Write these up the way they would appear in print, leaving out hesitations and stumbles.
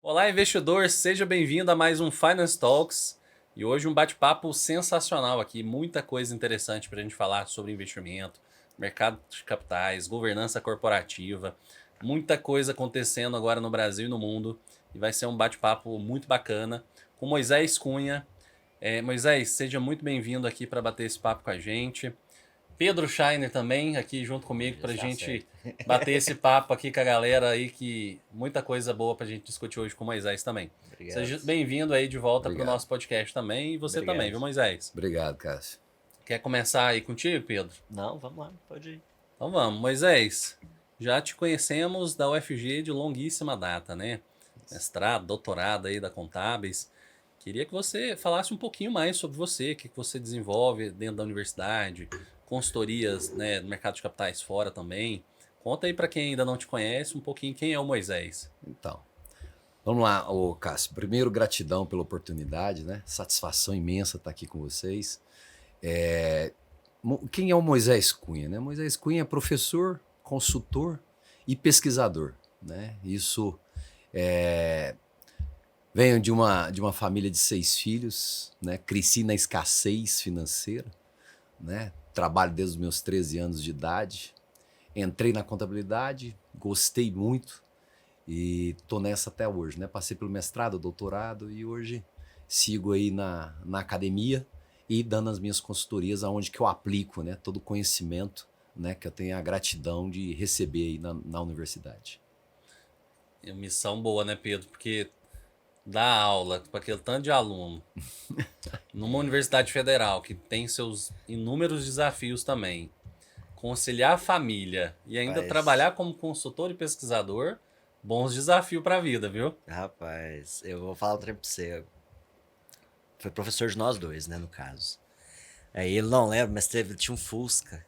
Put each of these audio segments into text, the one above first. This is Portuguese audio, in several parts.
Olá, investidor, seja bem-vindo a mais um Finance Talks. E hoje um bate-papo sensacional aqui, muita coisa interessante para a gente falar sobre investimento, mercado de capitais, governança corporativa, muita coisa acontecendo agora no Brasil e no mundo. E vai ser um bate-papo muito bacana com Moisés Cunha. Moisés, seja muito bem-vindo aqui para bater esse papo com a gente. Pedro Scheiner também aqui junto comigo para a gente bater esse papo aqui com a galera aí, que muita coisa boa para a gente discutir hoje com o Moisés também. Obrigado. Seja bem-vindo aí de volta para o nosso podcast também, e você também, viu, Moisés? Obrigado, Cássio. Quer começar aí contigo, Pedro? Não, vamos lá, pode ir. Então vamos. Moisés, já te conhecemos da UFG de longuíssima data, né? Mestrado, doutorado aí da Contábeis. Queria que você falasse um pouquinho mais sobre você, o que você desenvolve dentro da universidade, consultorias, né, no mercado de capitais fora também. Conta aí para quem ainda não te conhece um pouquinho quem é o Moisés. Então, vamos lá, Cássio. Primeiro, gratidão pela oportunidade, né? Satisfação imensa estar aqui com vocês. Quem é o Moisés Cunha, né? Moisés Cunha é professor, consultor e pesquisador, né? Isso venho de uma família de 6 filhos, né? Cresci na escassez financeira, né? Trabalho desde os meus 13 anos de idade. Entrei na contabilidade, gostei muito e tô nessa até hoje, né? Passei pelo mestrado, doutorado e hoje sigo aí na academia e dando as minhas consultorias aonde que eu aplico, né? Todo o conhecimento, né? Que eu tenho a gratidão de receber aí na universidade. É uma missão boa, né, Pedro? Porque dar aula para aquele tanto de aluno numa universidade federal que tem seus inúmeros desafios também, conciliar a família e ainda trabalhar como consultor e pesquisador, bons desafios para a vida, viu? Rapaz, eu vou falar um trem pra você. Foi professor de nós dois, né, no caso. Aí ele não lembra, mas tinha um Fusca.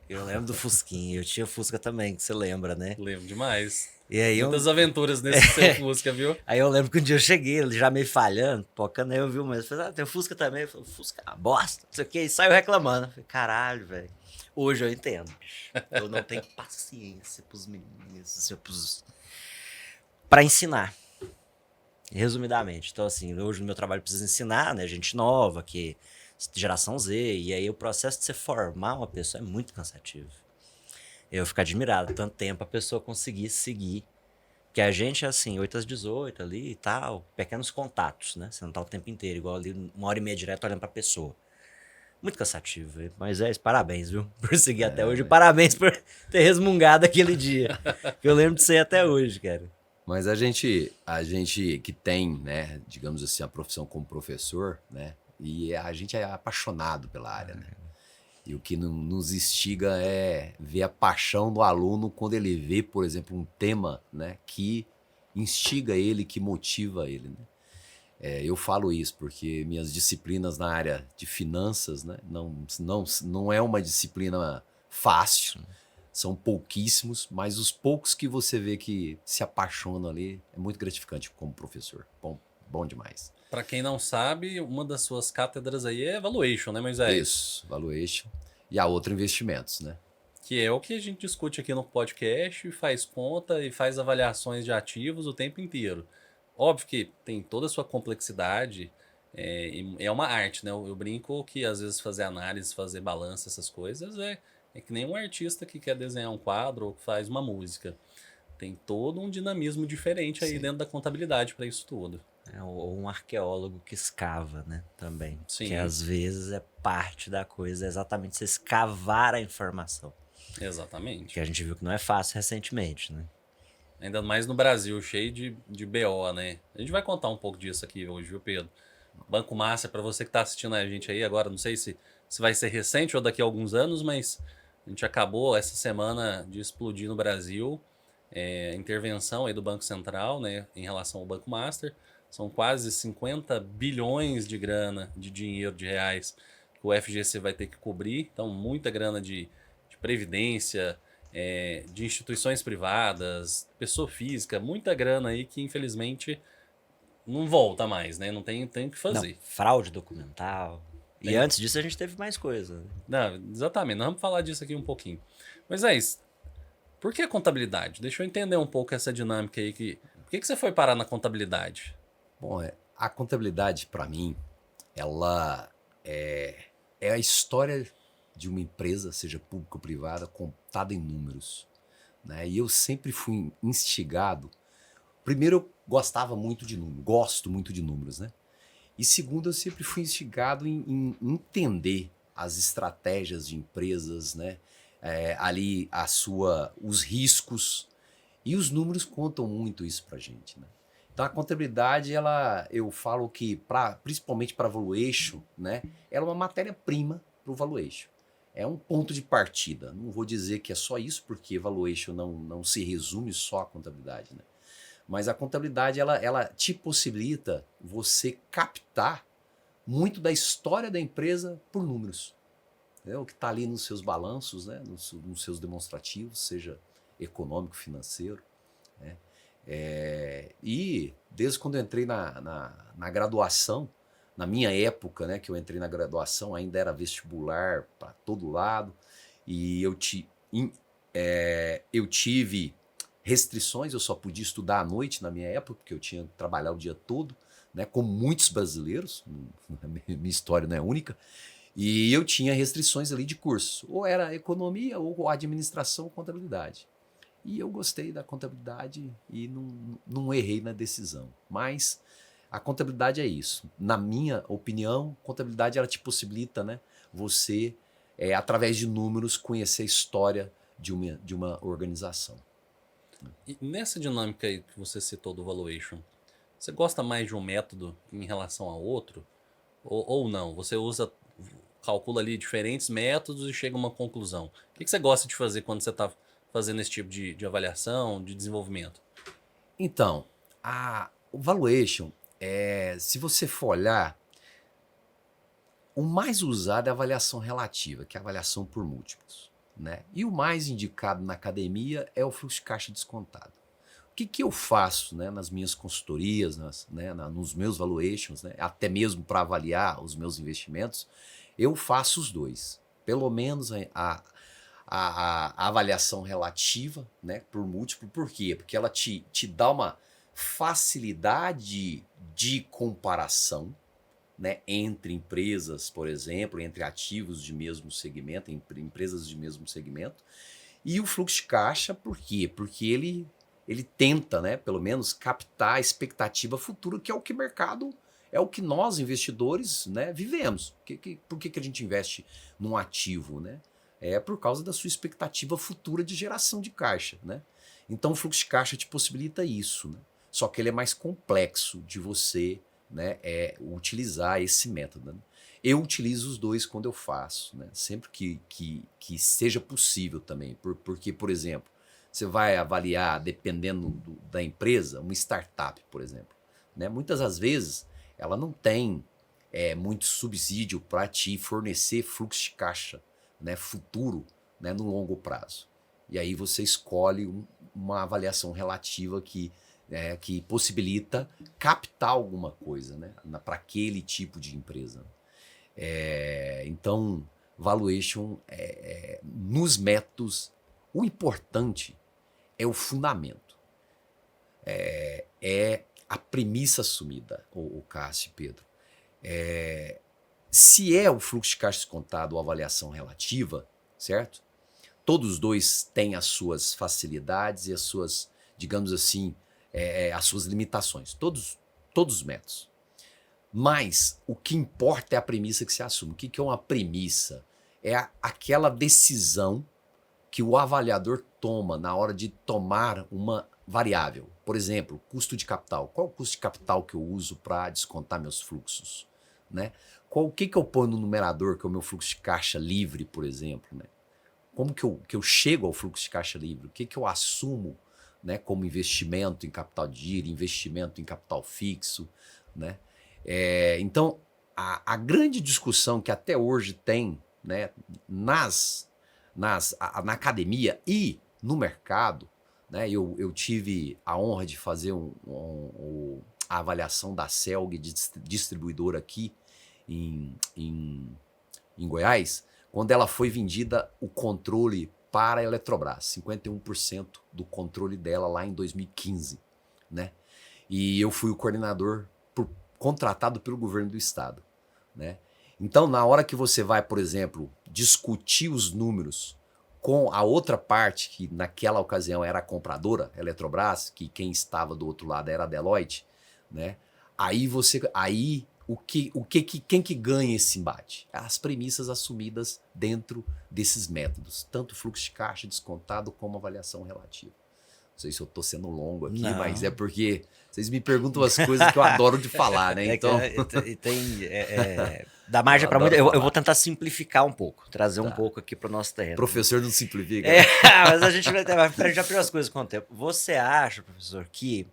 Eu lembro do Fusquinha, eu tinha Fusca também, que você lembra, né? Lembro demais. E aí muitas aventuras nesse seu Fusca, viu? Aí eu lembro que um dia eu cheguei, ele já meio falhando, pocando, aí eu vi, mas eu falei, tem Fusca também. Eu falei, Fusca é uma bosta, não sei o que, e saiu reclamando. Eu falei, caralho, velho. Hoje eu entendo, bicho. Eu não tenho paciência pros meninos, pra ensinar. Resumidamente. Então, assim, hoje no meu trabalho precisa ensinar, né? Gente nova, que geração Z, e aí o processo de você formar uma pessoa é muito cansativo. Eu fico admirado, tanto tempo a pessoa conseguir seguir. Porque a gente é assim, 8 às 18 ali e tal, pequenos contatos, né? Você não tá o tempo inteiro, igual ali, 1h30 direto olhando pra pessoa. Muito cansativo, mas parabéns, viu? Por seguir até hoje. Parabéns por ter resmungado aquele dia. Que eu lembro de você até hoje, cara. Mas a gente que tem, né, digamos assim, a profissão como professor, né, e a gente é apaixonado pela área, né? E o que nos instiga é ver a paixão do aluno quando ele vê, por exemplo, um tema, né, que instiga ele, que motiva ele, né? Eu falo isso porque minhas disciplinas na área de finanças, né, não é uma disciplina fácil. São pouquíssimos, mas os poucos que você vê que se apaixonam ali é muito gratificante como professor. Bom demais. Para quem não sabe, uma das suas cátedras aí é Valuation, né, Moisés? Isso, Valuation. E a outra, investimentos, né? Que é o que a gente discute aqui no podcast, faz conta e faz avaliações de ativos o tempo inteiro. Óbvio que tem toda a sua complexidade, é uma arte, né? Eu brinco que às vezes fazer análise, fazer balanço, essas coisas, é que nem um artista que quer desenhar um quadro ou que faz uma música. Tem todo um dinamismo diferente aí dentro da contabilidade para isso tudo. Ou um arqueólogo que escava, né? Também. Sim. Que às vezes é parte da coisa, exatamente você escavar a informação. Exatamente. Que a gente viu que não é fácil recentemente, né? Ainda mais no Brasil, cheio de BO, né? A gente vai contar um pouco disso aqui hoje, viu, Pedro? Banco Master, para você que está assistindo a gente aí agora, não sei se vai ser recente ou daqui a alguns anos, mas a gente acabou essa semana de explodir no Brasil a intervenção aí do Banco Central, né, em relação ao Banco Master. São quase 50 bilhões de grana, de dinheiro, de reais, que o FGC vai ter que cobrir. Então, muita grana de previdência, de instituições privadas, pessoa física, muita grana aí que infelizmente não volta mais, né? Não tem o que fazer. Não, fraude documental. E antes disso a gente teve mais coisa. Não, exatamente, nós vamos falar disso aqui um pouquinho. Mas é isso. Por que a contabilidade? Deixa eu entender um pouco essa dinâmica aí. Porque que você foi parar na contabilidade? Bom, a contabilidade, para mim, ela é a história de uma empresa, seja pública ou privada, contada em números, né? E eu sempre fui instigado. Primeiro, eu gostava muito de números, gosto muito de números, né? E segundo, eu sempre fui instigado em entender as estratégias de empresas, né? Ali os riscos, e os números contam muito isso pra gente, né? Então a contabilidade, eu falo que principalmente para valuation, né? Ela é uma matéria-prima para o valuation. É um ponto de partida. Não vou dizer que é só isso, porque valuation não se resume só à contabilidade, né? Mas a contabilidade, ela te possibilita você captar muito da história da empresa por números. É o que está ali nos seus balanços, né? Nos seus demonstrativos, seja econômico, financeiro, né? E desde quando eu entrei na graduação, na minha época, né, que eu entrei na graduação, ainda era vestibular para todo lado, e eu tive restrições, eu só podia estudar à noite na minha época, porque eu tinha que trabalhar o dia todo, né, como muitos brasileiros, minha história não é única, e eu tinha restrições ali de curso, ou era economia, ou administração, ou contabilidade. E eu gostei da contabilidade e não errei na decisão. Mas a contabilidade é isso. Na minha opinião, a contabilidade ela te possibilita, né, você, através de números, conhecer a história de uma organização. E nessa dinâmica aí que você citou do valuation, você gosta mais de um método em relação a outro? Ou não? Você calcula ali diferentes métodos e chega a uma conclusão. O que você gosta de fazer quando você está fazendo esse tipo de avaliação, de desenvolvimento? Então, o valuation, se você for olhar, o mais usado é a avaliação relativa, que é a avaliação por múltiplos, né? E o mais indicado na academia é o fluxo de caixa descontado. O que eu faço, né, nas minhas consultorias, nos meus valuations, né, até mesmo para avaliar os meus investimentos, eu faço os dois. Pelo menos a avaliação relativa, né, por múltiplo. Por quê? Porque ela te dá uma facilidade de comparação, né, entre empresas, por exemplo, entre ativos de mesmo segmento, empresas de mesmo segmento. E o fluxo de caixa, por quê? Porque ele tenta, né, pelo menos, captar a expectativa futura, que é o que o mercado, é o que nós, investidores, né, vivemos. Por que a gente investe num ativo, né? É por causa da sua expectativa futura de geração de caixa, né? Então o fluxo de caixa te possibilita isso, né? Só que ele é mais complexo de você, né, utilizar esse método, né? Eu utilizo os dois quando eu faço, né? Sempre que seja possível também. Porque, por exemplo, você vai avaliar, dependendo da empresa, uma startup, por exemplo, né? Muitas das vezes ela não tem muito subsídio para te fornecer fluxo de caixa, né, futuro, né, no longo prazo. E aí você escolhe uma avaliação relativa que possibilita captar alguma coisa, né, para aquele tipo de empresa. Então, valuation, nos métodos, o importante é o fundamento. É a premissa assumida, o Cássio e Pedro. Se é o fluxo de caixa descontado ou avaliação relativa, certo? Todos os dois têm as suas facilidades e as suas, digamos assim, as suas limitações. Todos os métodos. Mas o que importa é a premissa que se assume. O que é uma premissa? É aquela decisão que o avaliador toma na hora de tomar uma variável. Por exemplo, custo de capital. Qual é o custo de capital que eu uso para descontar meus fluxos, né? O que eu ponho no numerador, que é o meu fluxo de caixa livre, por exemplo, né? Como que eu chego ao fluxo de caixa livre? O que eu assumo, né, como investimento em capital de giro, investimento em capital fixo, né? Então, a grande discussão que até hoje tem, né, na academia e no mercado, né? Eu tive a honra de fazer a avaliação da Celg, distribuidora aqui em Goiás, quando ela foi vendida o controle para a Eletrobras, 51% do controle dela lá em 2015, né? E eu fui o coordenador contratado pelo governo do estado, né? Então, na hora que você vai, por exemplo, discutir os números com a outra parte, que naquela ocasião era a compradora, a Eletrobras, que quem estava do outro lado era a Deloitte, né? Quem que ganha esse embate? As premissas assumidas dentro desses métodos, tanto fluxo de caixa descontado como avaliação relativa. Não sei se eu estou sendo longo aqui, Não. mas é porque vocês me perguntam as coisas que eu adoro de falar, né? Então, dá margem Eu para muito. adoro Eu falar. vou tentar simplificar um pouco, trazer um Tá. pouco aqui para o nosso terreno. professor não simplifica. Mas a gente vai aprender as coisas com o tempo. Você acha, professor, que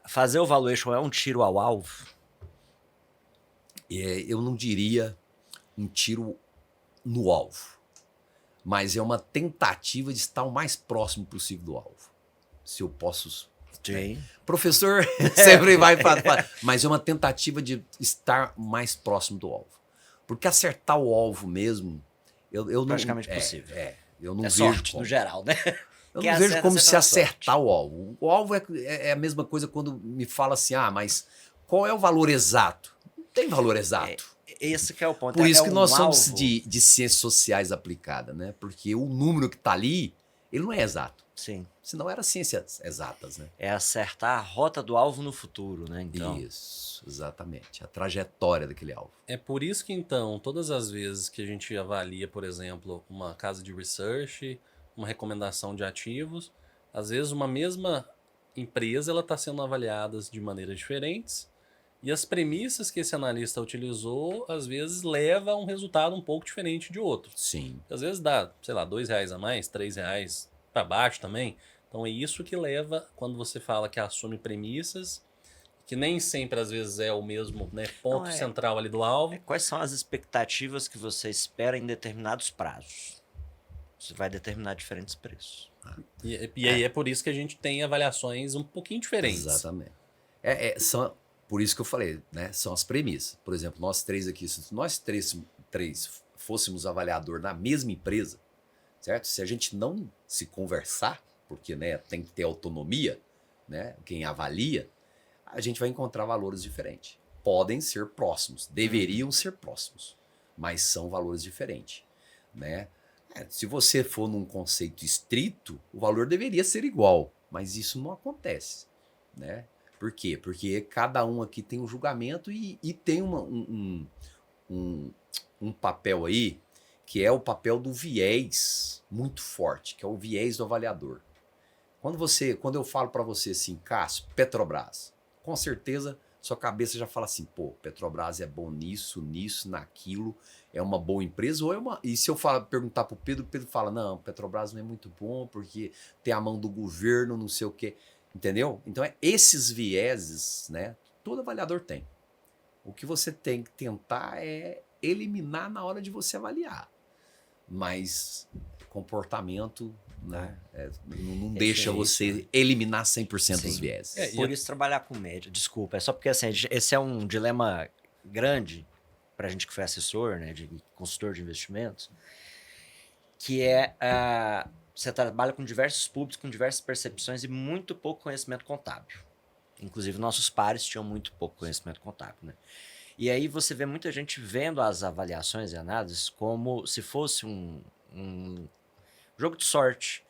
fazer o valuation é um tiro ao alvo? Eu não diria um tiro no alvo, mas é uma tentativa de estar o mais próximo possível do alvo. Se eu posso. Sim. Professor sempre vai para. Mas é uma tentativa de estar mais próximo do alvo. Porque acertar o alvo mesmo, eu não. Praticamente possível. Eu não É vejo sorte, como. no geral, né? Eu Quem não vejo acerta, como acerta se na acertar o alvo. O alvo é a mesma coisa quando me fala assim, mas qual é o valor exato? Não tem valor exato. Esse que é o ponto. Por isso que um nós somos alvo. de ciências sociais aplicadas, né? Porque o número que está ali, ele não é exato. Sim. Senão era ciências exatas, né? É acertar a rota do alvo no futuro, né? Então. Isso, exatamente. A trajetória daquele alvo. É por isso que, então, todas as vezes que a gente avalia, por exemplo, uma casa de research, uma recomendação de ativos, às vezes uma mesma empresa ela está sendo avaliada de maneiras diferentes e as premissas que esse analista utilizou, às vezes, leva a um resultado um pouco diferente de outro. Sim. Às vezes dá, sei lá, R$2 a mais, R$3 para baixo também. Então é isso que leva, quando você fala que assume premissas, que nem sempre às vezes é o mesmo, né, ponto Não, central ali do alvo. Quais são as expectativas que você espera em determinados prazos? Você vai determinar diferentes preços. E aí é por isso que a gente tem avaliações um pouquinho diferentes. Exatamente. Por isso que eu falei, né? São as premissas. Por exemplo, nós três aqui, se nós três fôssemos avaliador na mesma empresa, certo? Se a gente não se conversar, porque, né, tem que ter autonomia, né? Quem avalia, a gente vai encontrar valores diferentes. Podem ser próximos, deveriam ser próximos, mas são valores diferentes, né? Se você for num conceito estrito, o valor deveria ser igual, mas isso não acontece, né? Por quê? Porque cada um aqui tem um julgamento e tem um papel aí que é o papel do viés muito forte, que é o viés do avaliador. Quando eu falo para você assim, Cássio, Petrobras, com certeza sua cabeça já fala assim, pô, Petrobras é bom nisso, naquilo, é uma boa empresa ou é uma... E se eu perguntar pro Pedro, o Pedro fala, não, Petrobras não é muito bom porque tem a mão do governo, não sei o quê, entendeu? Então esses vieses, né, todo avaliador tem. O que você tem que tentar é eliminar na hora de você avaliar. Mas comportamento, né, não deixa você eliminar 100% dos vieses. Por isso trabalhar com média. Desculpa, é só porque assim, esse é um dilema grande pra gente que foi assessor, né, de consultor de investimentos, que é você trabalha com diversos públicos, com diversas percepções e muito pouco conhecimento contábil. Inclusive, nossos pares tinham muito pouco conhecimento contábil, né? E aí você vê muita gente vendo as avaliações e análises como se fosse um jogo de sorte,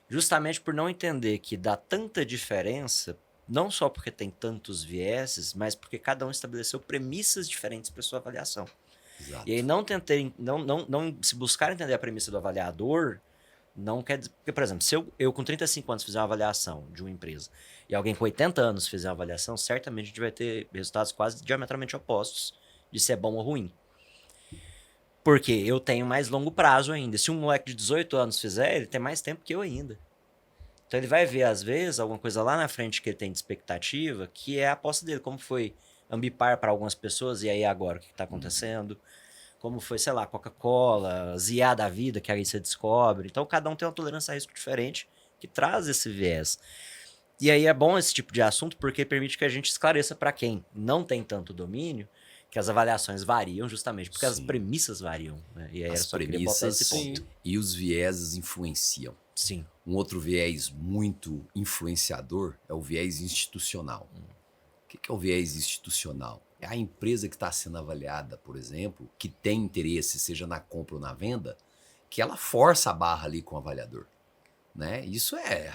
justamente por não entender que dá tanta diferença, não só porque tem tantos vieses, mas porque cada um estabeleceu premissas diferentes para sua avaliação. Exato. E aí não se buscar entender a premissa do avaliador, não quer dizer... Porque, por exemplo, se eu com 35 anos fizer uma avaliação de uma empresa e alguém com 80 anos fizer uma avaliação, certamente a gente vai ter resultados quase diametralmente opostos de se é bom ou ruim. Porque eu tenho mais longo prazo ainda. Se um moleque de 18 anos fizer, ele tem mais tempo que eu ainda. Então ele vai ver, às vezes, alguma coisa lá na frente que ele tem de expectativa, que é a aposta dele, como foi Ambipar para algumas pessoas, e aí agora o que está acontecendo? Como foi, sei lá, Coca-Cola, Zia da vida, que aí você descobre. Então cada um tem uma tolerância a risco diferente que traz esse viés. E aí é bom esse tipo de assunto porque permite que a gente esclareça para quem não tem tanto domínio que as avaliações variam justamente porque as premissas variam. Né? E aí as só queria botar esse premissas ponto. e os vieses influenciam. Sim. Um outro viés muito influenciador é o viés institucional. O que é o viés institucional? É a empresa que está sendo avaliada, por exemplo, que tem interesse, seja na compra ou na venda, que ela força a barra ali com o avaliador. Né?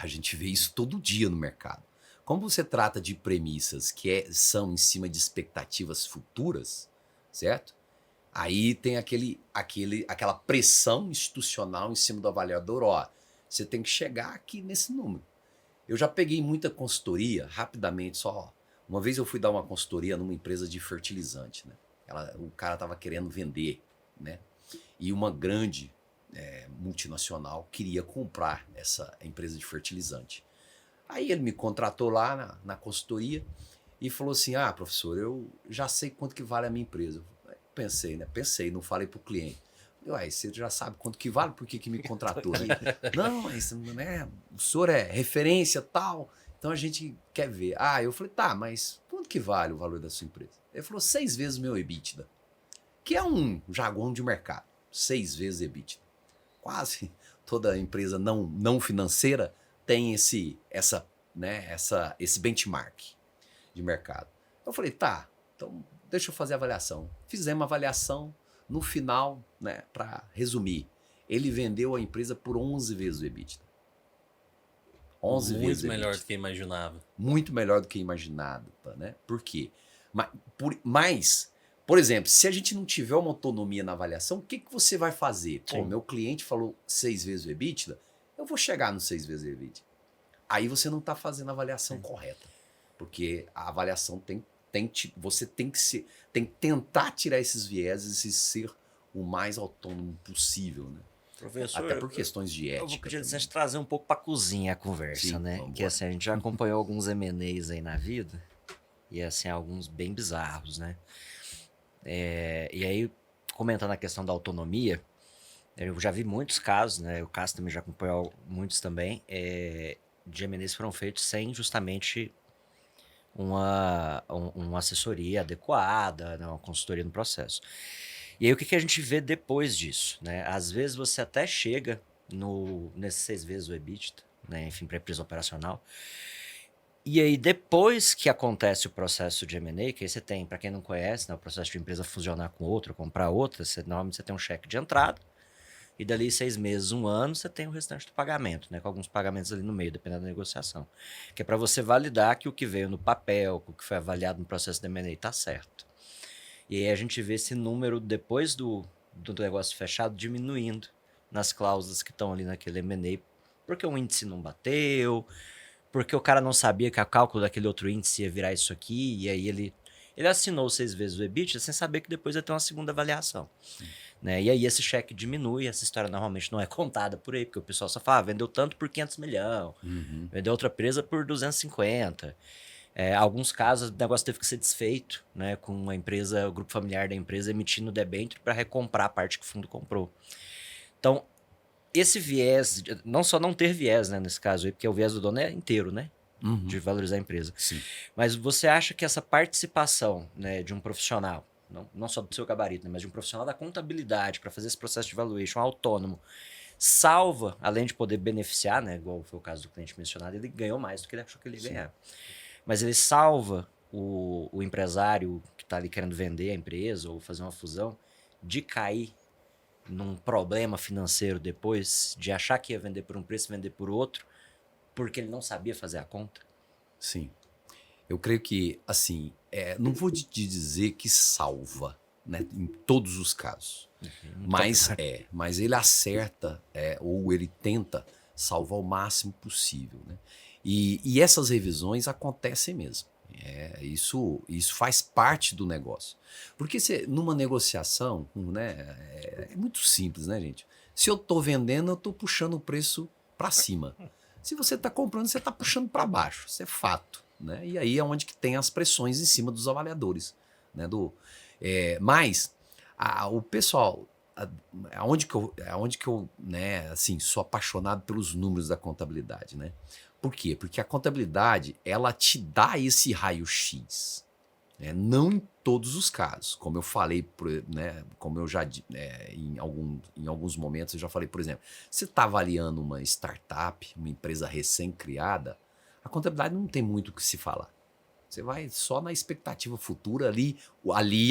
A gente vê isso todo dia no mercado. Como você trata de premissas que são em cima de expectativas futuras, certo? Aí tem aquela pressão institucional em cima do avaliador, ó, você tem que chegar aqui nesse número. Eu já peguei muita consultoria, rapidamente, só. Uma vez eu fui dar uma consultoria numa empresa de fertilizante, né? O cara estava querendo vender, né? E uma grande multinacional queria comprar essa empresa de fertilizante. Aí ele me contratou lá na consultoria e falou assim, professor, eu já sei quanto que vale a minha empresa. Pensei, não falei pro cliente. Ué, você já sabe quanto que vale, por que me contratou, né? Não, mas o senhor é referência tal, então a gente quer ver. Eu falei, tá, mas quanto que vale o valor da sua empresa? Ele falou, 6 vezes meu EBITDA, que é um jargão de mercado, 6 vezes EBITDA. Quase toda empresa não financeira tem esse benchmark de mercado. Eu falei, tá, então deixa eu fazer a avaliação. Fizemos a avaliação, no final, né, para resumir, ele vendeu a empresa por 11 vezes o EBITDA. 11 vezes o Muito melhor EBITDA. do que imaginava. Muito melhor do que imaginado, né? Por quê? Mas, por exemplo, se a gente não tiver uma autonomia na avaliação, o que você vai fazer? Pô, meu cliente falou 6 vezes o EBITDA, eu vou chegar no 6 vezes o EBITDA. Aí você não está fazendo a avaliação correta. Porque a avaliação você tem que tentar tirar esses vieses e ser o mais autônomo possível, né? Professor, até por questões de ética. Eu vou pedir licença de trazer um pouco para a cozinha a conversa, Sim, né? vambora. Que assim, a gente já acompanhou alguns M&As aí na vida e assim, alguns bem bizarros, né? E aí, comentando a questão da autonomia, eu já vi muitos casos, né? O Cássio também já acompanhou muitos também, de M&As foram feitos sem justamente uma assessoria adequada, né? Uma consultoria no processo. E aí o que a gente vê depois disso, né? Às vezes você até chega nesses 6 vezes o EBITDA, né? Enfim, para a empresa operacional. E aí depois que acontece o processo de M&A, que aí você tem, para quem não conhece, né, o processo de empresa fusionar com outra, comprar outra, normalmente você tem um cheque de entrada e dali 6 meses, 1 ano, você tem o restante do pagamento, né? Com alguns pagamentos ali no meio, dependendo da negociação. Que é para você validar que o que veio no papel, o que foi avaliado no processo de M&A está certo. E aí a gente vê esse número, depois do negócio fechado, diminuindo nas cláusulas que estão ali naquele M&A, porque o índice não bateu, porque o cara não sabia que o cálculo daquele outro índice ia virar isso aqui, e aí ele assinou 6 vezes o EBITDA sem saber que depois ia ter uma segunda avaliação. Né? E aí esse cheque diminui, essa história normalmente não é contada por aí, porque o pessoal só fala, vendeu tanto por 500 milhões, vendeu outra empresa por 250. Alguns casos o negócio teve que ser desfeito, né, com a empresa, o grupo familiar da empresa emitindo debênture para recomprar a parte que o fundo comprou. Então, esse viés, não só não ter viés, né, nesse caso aí, porque o viés do dono é inteiro, né, de valorizar a empresa. Sim. Mas você acha que essa participação, né, de um profissional, não só do seu gabarito, né, mas de um profissional da contabilidade para fazer esse processo de valuation autônomo, salva, além de poder beneficiar, né, igual foi o caso do cliente mencionado, ele ganhou mais do que ele achou que ele ia ganhar. Mas ele salva o empresário que está ali querendo vender a empresa ou fazer uma fusão de cair num problema financeiro depois, de achar que ia vender por um preço e vender por outro, porque ele não sabia fazer a conta? Sim. Eu creio que, assim, não vou te dizer que salva, né, em todos os casos. Mas ele acerta, ou ele tenta salvar o máximo possível, né? E essas revisões acontecem mesmo. Isso faz parte do negócio. Porque numa negociação, né, é muito simples, né, gente? Se eu estou vendendo, eu estou puxando o preço para cima. Se você está comprando, você está puxando para baixo. Isso é fato. Né? E aí é onde que tem as pressões em cima dos avaliadores. Né? Mas o pessoal... Aonde que eu né, assim, sou apaixonado pelos números da contabilidade, né? Por quê? Porque a contabilidade, ela te dá esse raio-x. né? Não em todos os casos. Como eu falei, né, como eu já em alguns momentos eu já falei, por exemplo, você está avaliando uma startup, uma empresa recém-criada, a contabilidade não tem muito o que se falar. Você vai só na expectativa futura ali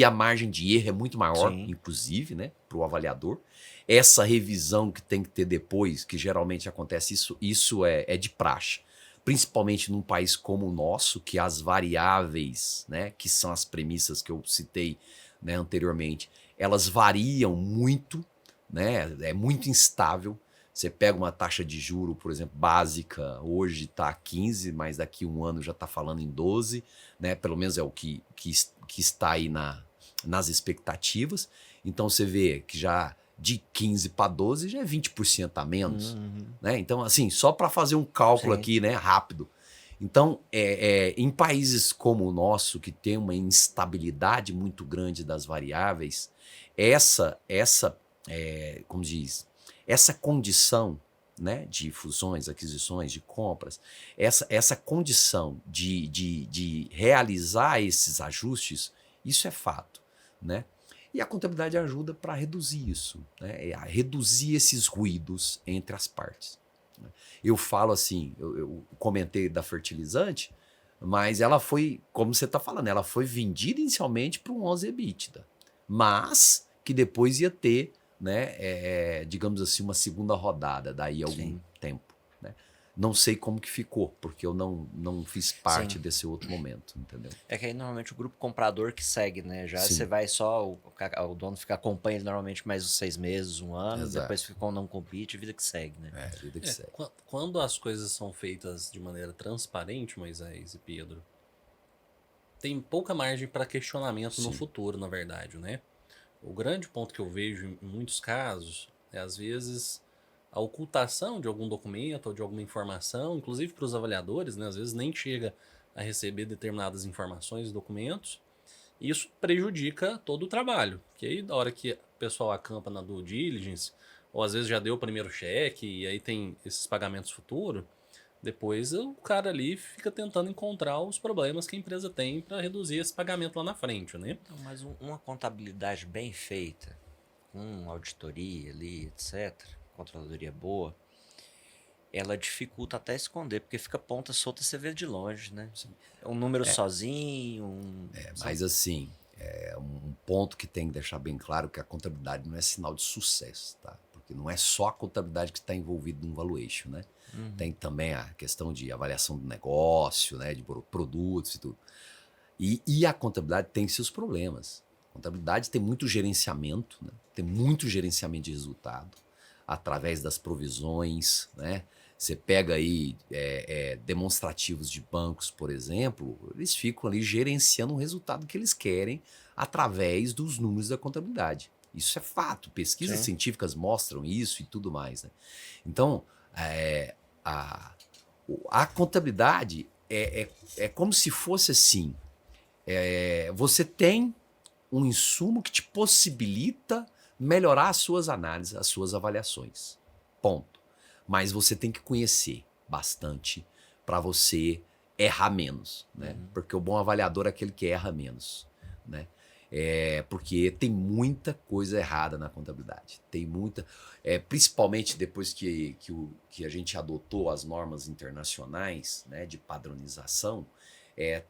a margem de erro é muito maior, Sim. inclusive, né, para o avaliador. Essa revisão que tem que ter depois, que geralmente acontece, isso é de praxe. Principalmente num país como o nosso, que as variáveis, né, que são as premissas que eu citei, né, anteriormente, elas variam muito, né, é muito instável. Você pega uma taxa de juro, por exemplo, básica, hoje está 15, mas daqui um ano já está falando em 12, né? Pelo menos é o que está aí nas expectativas. Então você vê que já de 15 para 12 já é 20% a menos. Né? Então, assim, só para fazer um cálculo Sim. aqui, né, rápido. Então, em países como o nosso, que tem uma instabilidade muito grande das variáveis, como diz, essa condição, né, de fusões, aquisições, de compras, essa condição de realizar esses ajustes, isso é fato, né? E a contabilidade ajuda para reduzir isso, né? A reduzir esses ruídos entre as partes. Né? Eu falo assim, eu comentei da fertilizante, mas ela foi, como você está falando, ela foi vendida inicialmente para um 11 EBITDA, mas que depois ia ter, né, digamos assim, uma segunda rodada daí a algum Sim. tempo. Né? Não sei como que ficou, porque eu não fiz parte Sim. desse outro momento, entendeu? É que aí normalmente o grupo comprador que segue, né? Já Sim. você vai só, o dono fica acompanha ele normalmente mais uns 6 meses, um ano, Exato. depois fica com não compete, vida que segue, né? Vida que segue. Quando as coisas são feitas de maneira transparente, Moisés e Pedro, tem pouca margem para questionamento no Sim. futuro, na verdade, né? O grande ponto que eu vejo em muitos casos é, às vezes, a ocultação de algum documento ou de alguma informação, inclusive para os avaliadores, né? Às vezes nem chega a receber determinadas informações e documentos, e isso prejudica todo o trabalho. Que aí, da hora que o pessoal acampa na due diligence, ou às vezes já deu o primeiro cheque, e aí tem esses pagamentos futuros, depois o cara ali fica tentando encontrar os problemas que a empresa tem para reduzir esse pagamento lá na frente, né? Então, mas uma contabilidade bem feita, com auditoria ali, etc., controladoria boa, ela dificulta até esconder, porque fica ponta solta, você vê de longe, né? Um número sozinho, Mas assim, um ponto que tem que deixar bem claro que a contabilidade não é sinal de sucesso, tá? Porque não é só a contabilidade que está envolvida no valuation, né? Tem também a questão de avaliação do negócio, né? De produtos e tudo. E a contabilidade tem seus problemas. A contabilidade tem muito gerenciamento, né? Tem muito gerenciamento de resultado através das provisões, né? Você pega aí demonstrativos de bancos, por exemplo, eles ficam ali gerenciando o resultado que eles querem através dos números da contabilidade. Isso é fato, pesquisas Sim. científicas mostram isso e tudo mais. Né? Então, a contabilidade é como se fosse assim, você tem um insumo que te possibilita melhorar as suas análises, as suas avaliações. Ponto. Mas você tem que conhecer bastante para você errar menos, né? Porque o bom avaliador é aquele que erra menos, né? Porque tem muita coisa errada na contabilidade. Tem muita, principalmente depois que a gente adotou as normas internacionais, né, de padronização,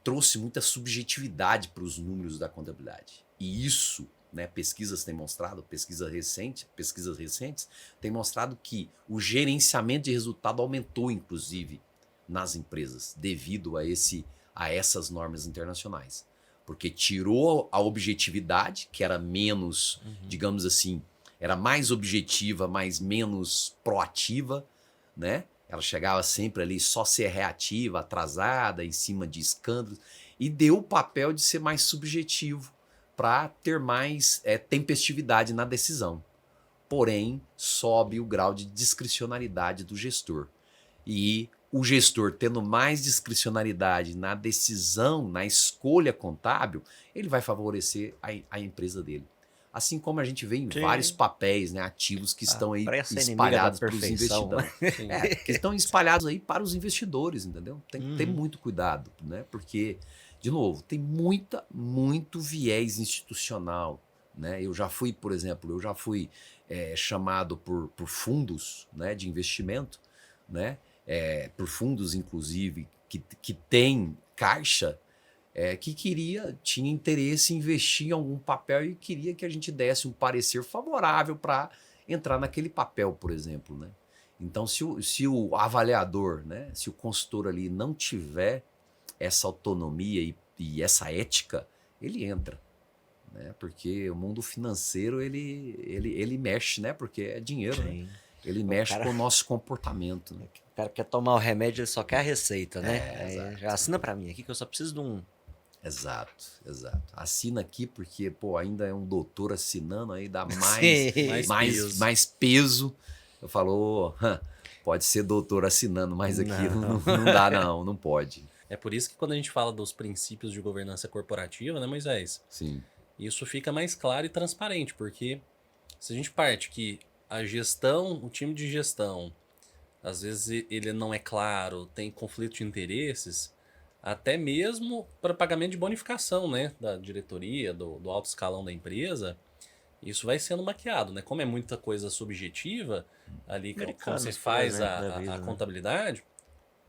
trouxe muita subjetividade para os números da contabilidade. E isso, né, pesquisas têm mostrado, pesquisas recentes têm mostrado que o gerenciamento de resultado aumentou, inclusive, nas empresas, devido a essas normas internacionais. Porque tirou a objetividade, que era menos, digamos assim, era mais objetiva, mas menos proativa, né? Ela chegava sempre ali só ser reativa, atrasada, em cima de escândalos, e deu o papel de ser mais subjetivo para ter mais tempestividade na decisão. Porém, sobe o grau de discricionariedade do gestor. E o gestor tendo mais discricionariedade na decisão, na escolha contábil, ele vai favorecer a empresa dele. Assim como a gente vê em vários papéis, né, ativos que estão aí espalhados para os investidores. Que estão espalhados aí para os investidores, entendeu? Tem que ter muito cuidado, né? Porque de novo, tem muito viés institucional, né? Eu já fui, por exemplo, chamado por fundos, né, de investimento, né? Por fundos, inclusive, que tem caixa, que tinha interesse em investir em algum papel e queria que a gente desse um parecer favorável para entrar naquele papel, por exemplo, né? Então, se o avaliador, né, se o consultor ali não tiver essa autonomia e essa ética, ele entra, né? Porque o mundo financeiro, ele mexe, né? Porque é dinheiro, né? Sim. Ele mexe com o nosso comportamento, né? O cara quer tomar o remédio, ele só quer a receita, né? Aí exato. já assina pra mim aqui que eu só preciso de um. Exato. Assina aqui porque, pô, ainda é um doutor assinando, aí dá Sim. mais peso. Eu falo, pode ser doutor assinando, mas aqui não dá não pode. É por isso que quando a gente fala dos princípios de governança corporativa, né, Moisés? Sim. Isso fica mais claro e transparente, porque se a gente parte que a gestão, o time de gestão, às vezes ele não é claro, tem conflito de interesses, até mesmo para pagamento de bonificação, né, da diretoria, do alto escalão da empresa, isso vai sendo maquiado, né? Como é muita coisa subjetiva, ali quando Americanos, você por faz exemplo, da a vida, né? contabilidade,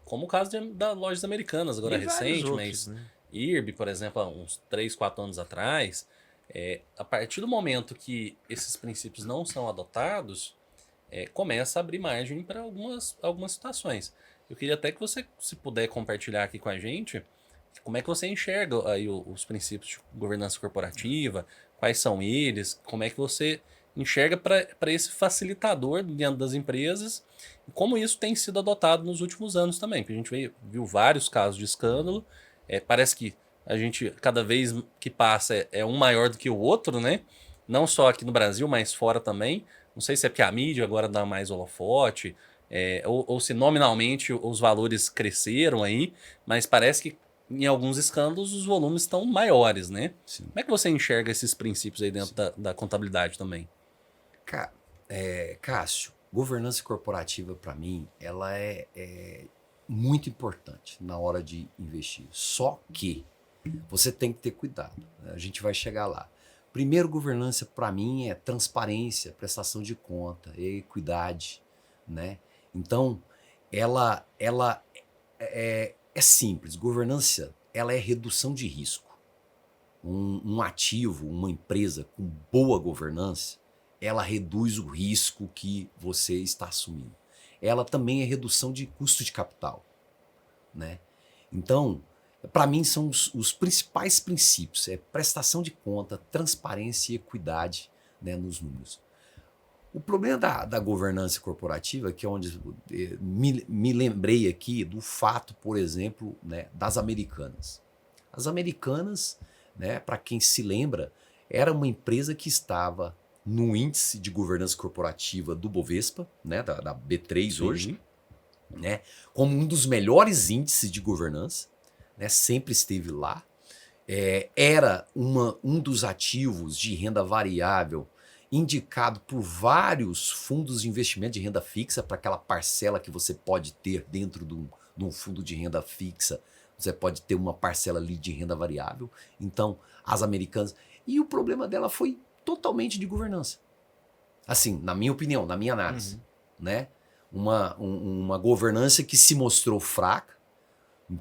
como o caso da Lojas Americanas, agora E vários recente, outros, mas né? IRB, por exemplo, há uns 3, 4 anos atrás, a partir do momento que esses princípios não são adotados, começa a abrir margem para algumas situações. Eu queria até que você, se puder compartilhar aqui com a gente, como é que você enxerga aí os princípios de governança corporativa, quais são eles, como é que você enxerga para esse facilitador dentro das empresas e como isso tem sido adotado nos últimos anos também, porque a gente viu vários casos de escândalo, parece que a gente, cada vez que passa, é um maior do que o outro, né? Não só aqui no Brasil, mas fora também. Não sei se é porque a mídia agora dá mais holofote, ou se nominalmente os valores cresceram aí, mas parece que em alguns escândalos os volumes estão maiores, né? Sim. Como é que você enxerga esses princípios aí dentro da contabilidade também? Cássio, governança corporativa para mim, ela é muito importante na hora de investir. Só que você tem que ter cuidado, né? A gente vai chegar lá. Primeiro, governança para mim é transparência, prestação de conta, equidade, né? Então, ela é simples. Governança, ela é redução de risco. Um ativo, uma empresa com boa governança, ela reduz o risco que você está assumindo. Ela também é redução de custo de capital, né? Então, para mim são os principais princípios, prestação de conta, transparência e equidade, né, nos números. O problema da governança corporativa, que é onde me lembrei aqui do fato, por exemplo, né, das Americanas. As Americanas, né, para quem se lembra, era uma empresa que estava no índice de governança corporativa do Bovespa, né, da B3 Sim. hoje, né, como um dos melhores índices de governança, né, sempre esteve lá. Era um dos ativos de renda variável indicado por vários fundos de investimento de renda fixa, para aquela parcela que você pode ter dentro de um fundo de renda fixa, você pode ter uma parcela ali de renda variável. Então, as Americanas... E o problema dela foi totalmente de governança. Assim, na minha opinião, na minha análise, né? Uma governança que se mostrou fraca,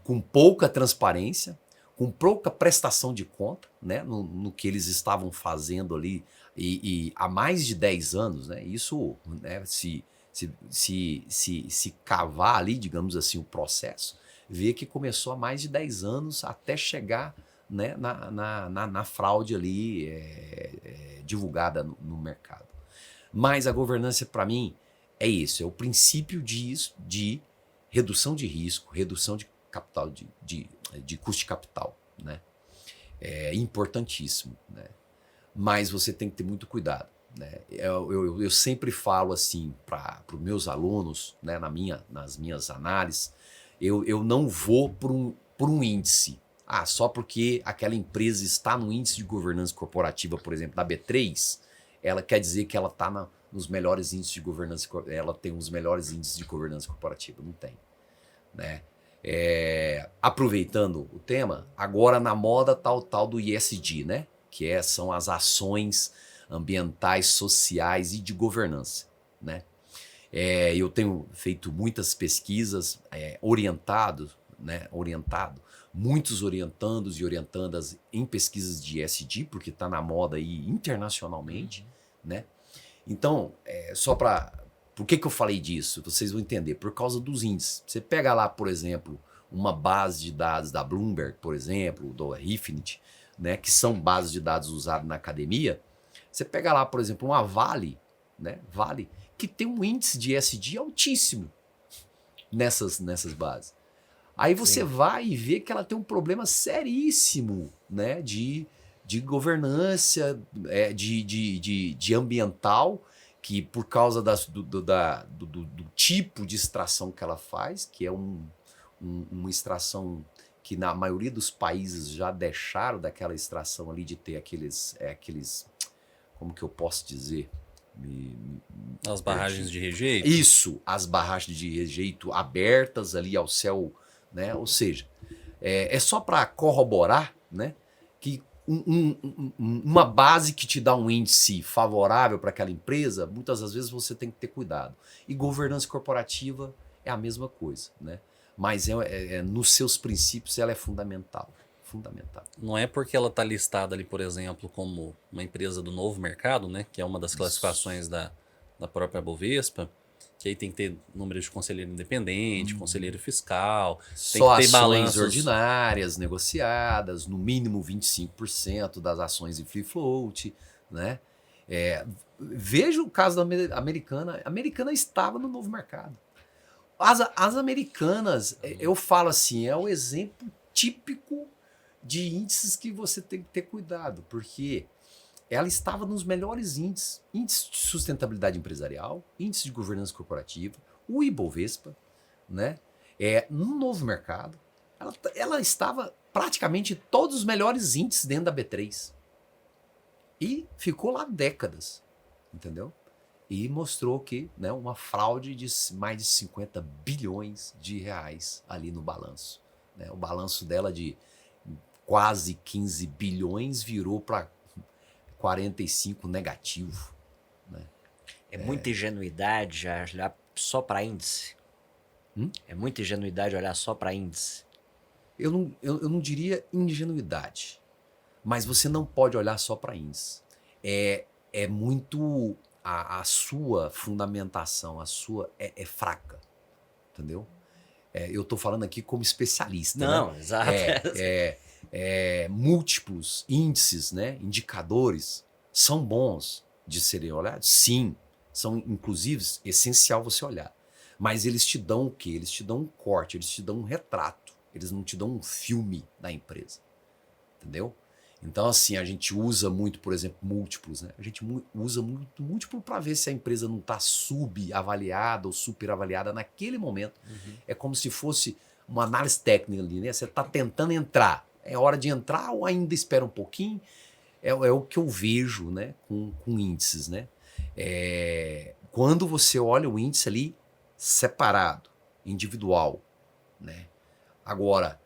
com pouca transparência, com pouca prestação de conta, né, no que eles estavam fazendo ali e há mais de 10 anos, né, isso, né, se cavar ali, digamos assim, o processo, vê que começou há mais de 10 anos até chegar, né, na fraude ali divulgada no mercado. Mas a governança, para mim, é isso, é o princípio de redução de risco, redução de capital, de custo de capital, né? É importantíssimo, né? Mas você tem que ter muito cuidado, né? Eu sempre falo assim para os meus alunos, né, nas minhas análises, eu não vou por um índice. Só porque aquela empresa está no índice de governança corporativa, por exemplo, da B3, ela quer dizer que ela está nos melhores índices de governança, ela tem os melhores índices de governança corporativa. Não tem, né? Aproveitando o tema, agora na moda tá o tal do ESG, né? São as ações ambientais, sociais e de governança, né? Eu tenho feito muitas pesquisas orientado, muitos orientandos e orientandas em pesquisas de ESG, porque está na moda aí internacionalmente, né? Então, por que eu falei disso? Vocês vão entender. Por causa dos índices. Você pega lá, por exemplo, uma base de dados da Bloomberg, por exemplo, do Refinitiv, né, que são bases de dados usadas na academia. Você pega lá, por exemplo, uma Vale, né, que tem um índice de ESG altíssimo nessas bases. Aí você vai e vê que ela tem um problema seríssimo, né, de governança, de ambiental, que por causa do tipo de extração que ela faz, que é uma extração que na maioria dos países já deixaram daquela extração ali de ter aqueles como que eu posso dizer? As barragens de rejeito? Isso, as barragens de rejeito abertas ali ao céu, né? Ou seja, é só para corroborar, né, que uma base que te dá um índice favorável para aquela empresa, muitas das vezes você tem que ter cuidado. E governança corporativa é a mesma coisa, né? Mas nos seus princípios ela é fundamental. Fundamental. Não é porque ela está listada ali, por exemplo, como uma empresa do novo mercado, né? Que é uma das classificações da própria Bovespa, que aí tem que ter número de conselheiro independente, conselheiro fiscal, tem Só que ter ações balanços ordinárias negociadas, no mínimo 25% das ações em free float, né? Veja o caso da Americana. A Americana estava no novo mercado. As americanas, eu falo assim, é o exemplo típico de índices que você tem que ter cuidado, porque ela estava nos melhores índices. Índice de sustentabilidade empresarial, índice de governança corporativa, o Ibovespa, né? No novo mercado, ela estava praticamente em todos os melhores índices dentro da B3. E ficou lá décadas, entendeu? E mostrou que, né, uma fraude de mais de 50 bilhões de reais ali no balanço, né? O balanço dela de quase 15 bilhões virou para 45 negativo, né? É muita ingenuidade olhar só para índice. É muita ingenuidade olhar só para índice. Eu não diria ingenuidade, mas você não pode olhar só para índice. É muito a sua fundamentação, a sua é fraca, entendeu? Eu estou falando aqui como especialista, Não, né? exato. Múltiplos índices, né, indicadores, são bons de serem olhados? Sim, são inclusive essencial você olhar. Mas eles te dão o quê? Eles te dão um corte, eles te dão um retrato, eles não te dão um filme da empresa, entendeu? Então, assim, a gente usa muito, por exemplo, múltiplos, né? A gente usa muito múltiplo para ver se a empresa não está subavaliada ou superavaliada naquele momento. É como se fosse uma análise técnica ali, né? Você está tentando entrar. É hora de entrar ou ainda espera um pouquinho? É o que eu vejo, né, com índices, né? Quando você olha o índice ali separado, individual, né? Agora,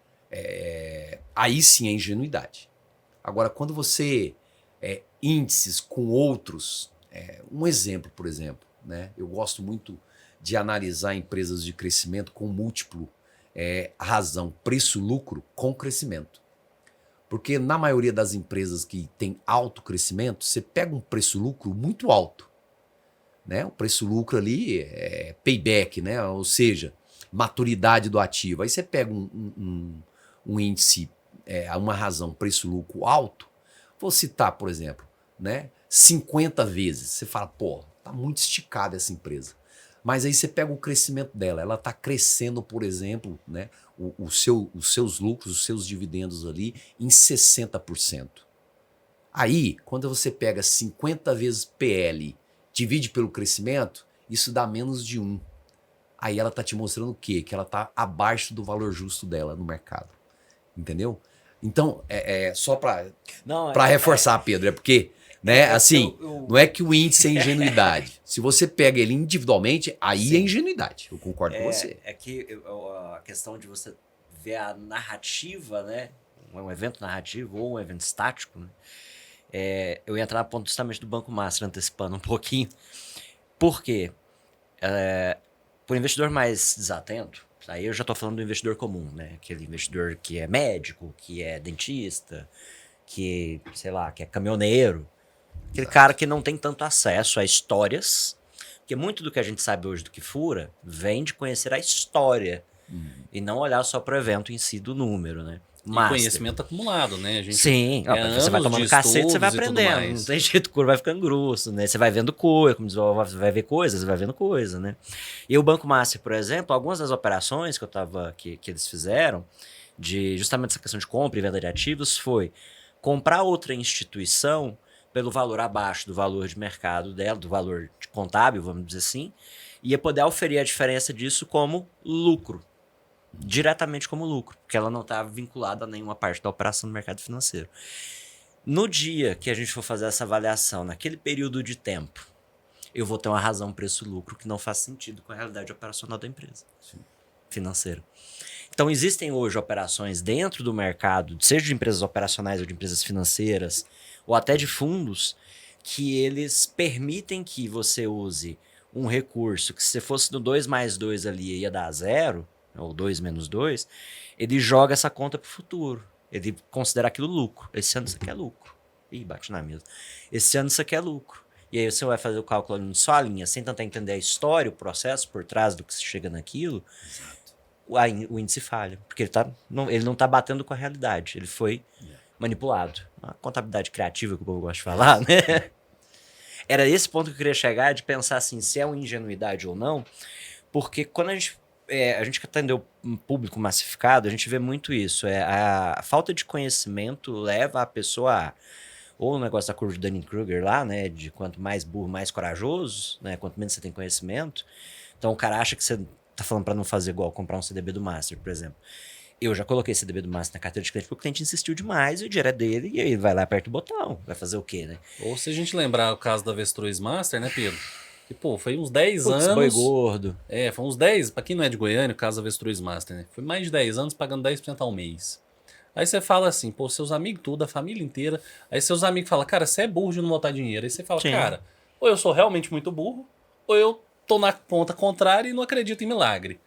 aí sim é ingenuidade. Agora, quando você índices com outros, um exemplo, por exemplo, né? Eu gosto muito de analisar empresas de crescimento com múltiplo razão, preço-lucro com crescimento. Porque na maioria das empresas que tem alto crescimento, você pega um preço-lucro muito alto, né? O preço-lucro ali é payback, né? Ou seja, maturidade do ativo. Aí você pega um índice, uma razão preço-lucro alto, vou citar, por exemplo, né, 50 vezes. Você fala, pô, tá muito esticada essa empresa. Mas aí você pega o crescimento dela, ela está crescendo, por exemplo, né, os seus lucros, os seus dividendos ali em 60%. Aí, quando você pega 50 vezes PL, divide pelo crescimento, isso dá menos de 1. Aí ela está te mostrando o quê? Que ela está abaixo do valor justo dela no mercado. Entendeu? Então, só para reforçar, Pedro, é porque né? Assim, não é que o índice é ingenuidade. Se você pega ele individualmente, aí Sim. é ingenuidade. Eu concordo com você. É que a questão de você ver a narrativa, né? Um evento narrativo ou um evento estático, né? Eu ia entrar no ponto justamente do Banco Master, antecipando um pouquinho. Por quê? Para o investidor mais desatento, aí eu já estou falando do investidor comum, né? Aquele investidor que é médico, que é dentista, que, sei lá, que é caminhoneiro. Aquele cara que não tem tanto acesso a histórias, porque muito do que a gente sabe hoje do que fura vem de conhecer a história e não olhar só para o evento em si do número, né? E conhecimento acumulado, né? A gente, Sim, você vai anos tomando de cacete, você vai estudos e tudo aprendendo. mais. Não tem jeito, o couro vai ficando grosso, né? Você vai vendo coisa, como diz, você vai ver coisas, você vai vendo coisa, né? E o Banco Master, por exemplo, algumas das operações que eles fizeram, de justamente essa questão de compra e venda de ativos, foi comprar outra instituição pelo valor abaixo do valor de mercado dela, do valor de contábil, vamos dizer assim, e ia poder oferir a diferença disso como lucro. Diretamente como lucro, porque ela não estava vinculada a nenhuma parte da operação do mercado financeiro. No dia que a gente for fazer essa avaliação, naquele período de tempo, eu vou ter uma razão preço-lucro que não faz sentido com a realidade operacional da empresa financeira. Então, existem hoje operações dentro do mercado, seja de empresas operacionais ou de empresas financeiras, ou até de fundos, que eles permitem que você use um recurso que, se fosse no 2 mais 2 ali, ia dar 0, ou 2 menos 2, ele joga essa conta para o futuro. Ele considera aquilo lucro. Esse ano isso aqui é lucro. Ih, bate na mesa. Esse ano isso aqui é lucro. E aí você vai fazer o cálculo ali só a linha, sem tentar entender a história, o processo por trás do que se chega naquilo. Exato. O índice falha. Porque ele não está batendo com a realidade. Ele foi manipulado. Uma contabilidade criativa que o povo gosta de falar, né? Era esse ponto que eu queria chegar, de pensar assim, se é uma ingenuidade ou não. Porque quando a gente atendeu um público massificado, a gente vê muito isso. A falta de conhecimento leva a pessoa ou o negócio da curva de Dunning-Kruger lá, né? De quanto mais burro, mais corajoso, né? Quanto menos você tem conhecimento. Então o cara acha que você tá falando para não fazer igual comprar um CDB do Master, por exemplo. Eu já coloquei CDB do Master na carteira de cliente porque o cliente insistiu demais e o dinheiro é dele e aí ele vai lá, aperta o botão. Vai fazer o quê, né? Ou se a gente lembrar o caso da Avestruz Master, né, Pedro? Que, pô, foi uns 10 Putz, anos. boi gordo. Foi uns 10, pra quem não é de Goiânia, o caso da Avestruz Master, né? Foi mais de 10 anos pagando 10% ao mês. Aí você fala assim, pô, seus amigos tudo, a família inteira. Aí seus amigos falam, cara, você é burro de não botar dinheiro. Aí você fala, cara, ou eu sou realmente muito burro, ou eu tô na ponta contrária e não acredito em milagre.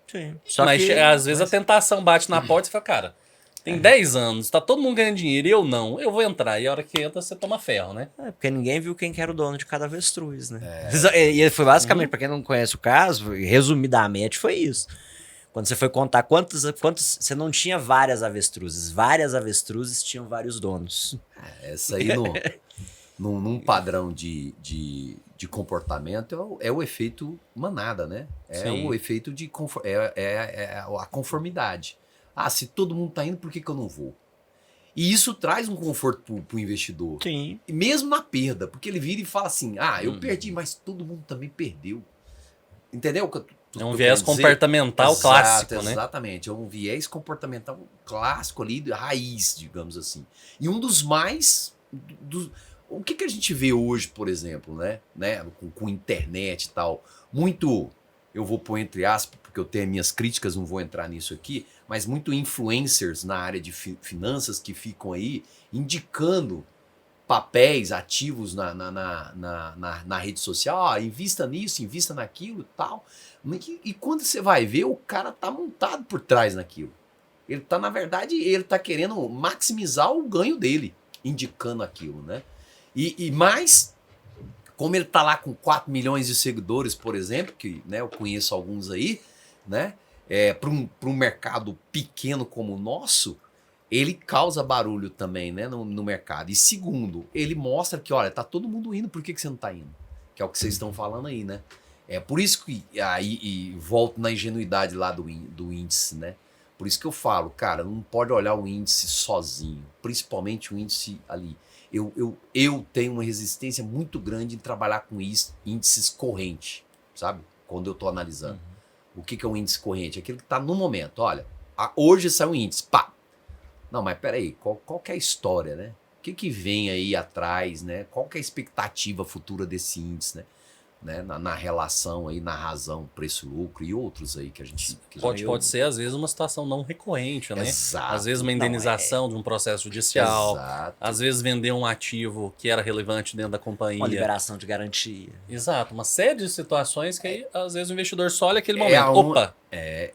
Sim. Mas às vezes a tentação bate na porta e você fala, cara, tem 10 anos, tá todo mundo ganhando dinheiro e eu não. Eu vou entrar. E a hora que entra, você toma ferro, né? Porque ninguém viu quem que era o dono de cada avestruz, né? E foi basicamente, pra quem não conhece o caso, resumidamente foi isso. Quando você foi contar quantos você não tinha várias avestruzes tinham vários donos. Essa aí num padrão de comportamento é o efeito manada, né? Sim. O efeito de a conformidade. Ah, se todo mundo tá indo, por que eu não vou? E isso traz um conforto pro investidor. Sim. E mesmo na perda, porque ele vira e fala assim, eu perdi, mas todo mundo também perdeu. Entendeu o que É um viés comportamental clássico, né? Exatamente, é um viés comportamental clássico ali, raiz, digamos assim. E um dos mais... o que a gente vê hoje, por exemplo, né? Com internet e tal, muito... Eu vou pôr entre aspas, porque eu tenho minhas críticas, não vou entrar nisso aqui, mas muito influencers na área de finanças que ficam aí indicando papéis ativos na rede social, invista nisso, invista naquilo e tal. E quando você vai ver, o cara tá montado por trás naquilo. Ele tá, na verdade, ele tá querendo maximizar o ganho dele, indicando aquilo, né? E mais... Como ele tá lá com 4 milhões de seguidores, por exemplo, que né, eu conheço alguns aí, né? Para um mercado pequeno como o nosso, ele causa barulho também, né, no mercado. E segundo, ele mostra que, olha, tá todo mundo indo, por que você não tá indo? Que é o que vocês estão falando aí, né? É por isso que aí volto na ingenuidade lá do índice, né? Por isso que eu falo, cara, não pode olhar o índice sozinho, principalmente o índice ali. Eu tenho uma resistência muito grande em trabalhar com índices correntes, sabe? Quando eu estou analisando. O que é um índice corrente? Aquilo que está no momento. Olha, hoje saiu um índice, pá. Não, mas peraí, qual que é a história, né? O que vem aí atrás, né? Qual que é a expectativa futura desse índice, né? Na relação aí, na razão, preço-lucro e outros aí que a gente... Pode ser, às vezes, uma situação não recorrente, né? Exato. Às vezes uma indenização de um processo judicial, Exato. às vezes vender um ativo que era relevante dentro da companhia. Uma liberação de garantia. Exato, uma série de situações que aí, às vezes, o investidor só olha aquele momento. Opa!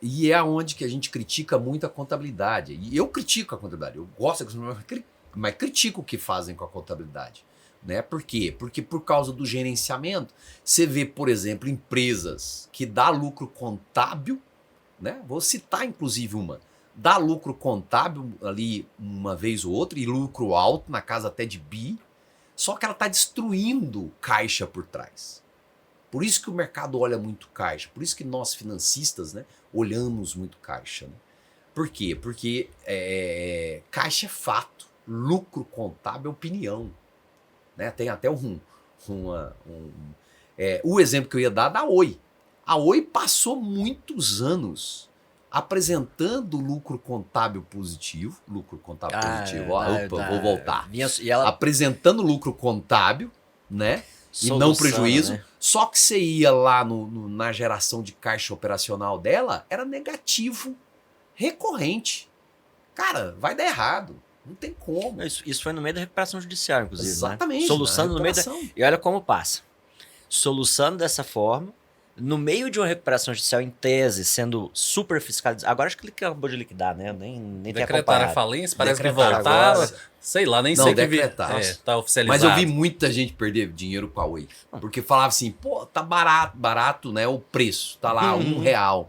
E é aonde que a gente critica muito a contabilidade. E eu critico a contabilidade. Eu gosto, mas critico o que fazem com a contabilidade. Né? Por quê? Porque por causa do gerenciamento, você vê, por exemplo, empresas que dá lucro contábil, né? Vou citar inclusive uma, dá lucro contábil ali uma vez ou outra e lucro alto, na casa até de bi, só que ela está destruindo caixa por trás. Por isso que o mercado olha muito caixa, por isso que nós financistas, né, olhamos muito caixa. Né? Por quê? Porque caixa é fato, lucro contábil é opinião. Né? Tem até o exemplo que eu ia dar da Oi. A Oi passou muitos anos apresentando lucro contábil positivo. Lucro contábil positivo. Vou voltar. E ela... Apresentando lucro contábil, né? E não prejuízo. Né? Só que você ia lá na geração de caixa operacional dela, era negativo recorrente. Cara, vai dar errado. Não tem como. Isso foi no meio da recuperação judicial, inclusive. Exatamente. Né? Soluçando no meio da... E olha como passa. Soluçando dessa forma, no meio de uma recuperação judicial em tese, sendo super fiscalizado. Agora acho que ele acabou de liquidar, né? Nem tem acompanhado. Decretaram a falência, parece que voltaram. Sei lá, nem sei que tá oficializado. Mas eu vi muita gente perder dinheiro com a Oi. Porque falava assim, pô, tá barato, né? O preço, tá lá, R$1.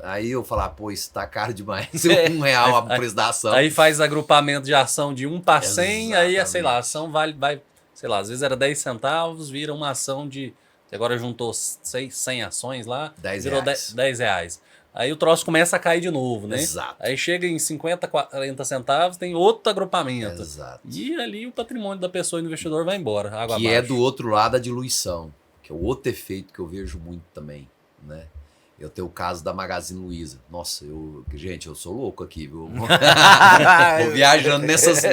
Aí eu falava, pô, isso tá caro demais. R$1 a preço da ação. Aí faz agrupamento de ação de 1 para 100, exatamente. Aí, sei lá, a ação vai, sei lá, às vezes era 10 centavos, vira uma ação de... Agora juntou 100 ações lá, virou 10 reais. Aí o troço começa a cair de novo, né? Exato. Aí chega em 50, 40 centavos, tem outro agrupamento. Exato. E ali o patrimônio da pessoa, do investidor, vai embora, água que abaixo. É do outro lado a diluição, que é o outro efeito que eu vejo muito também, né? Eu tenho o caso da Magazine Luiza. Nossa, gente, eu sou louco aqui, viu? Vou viajando nessas...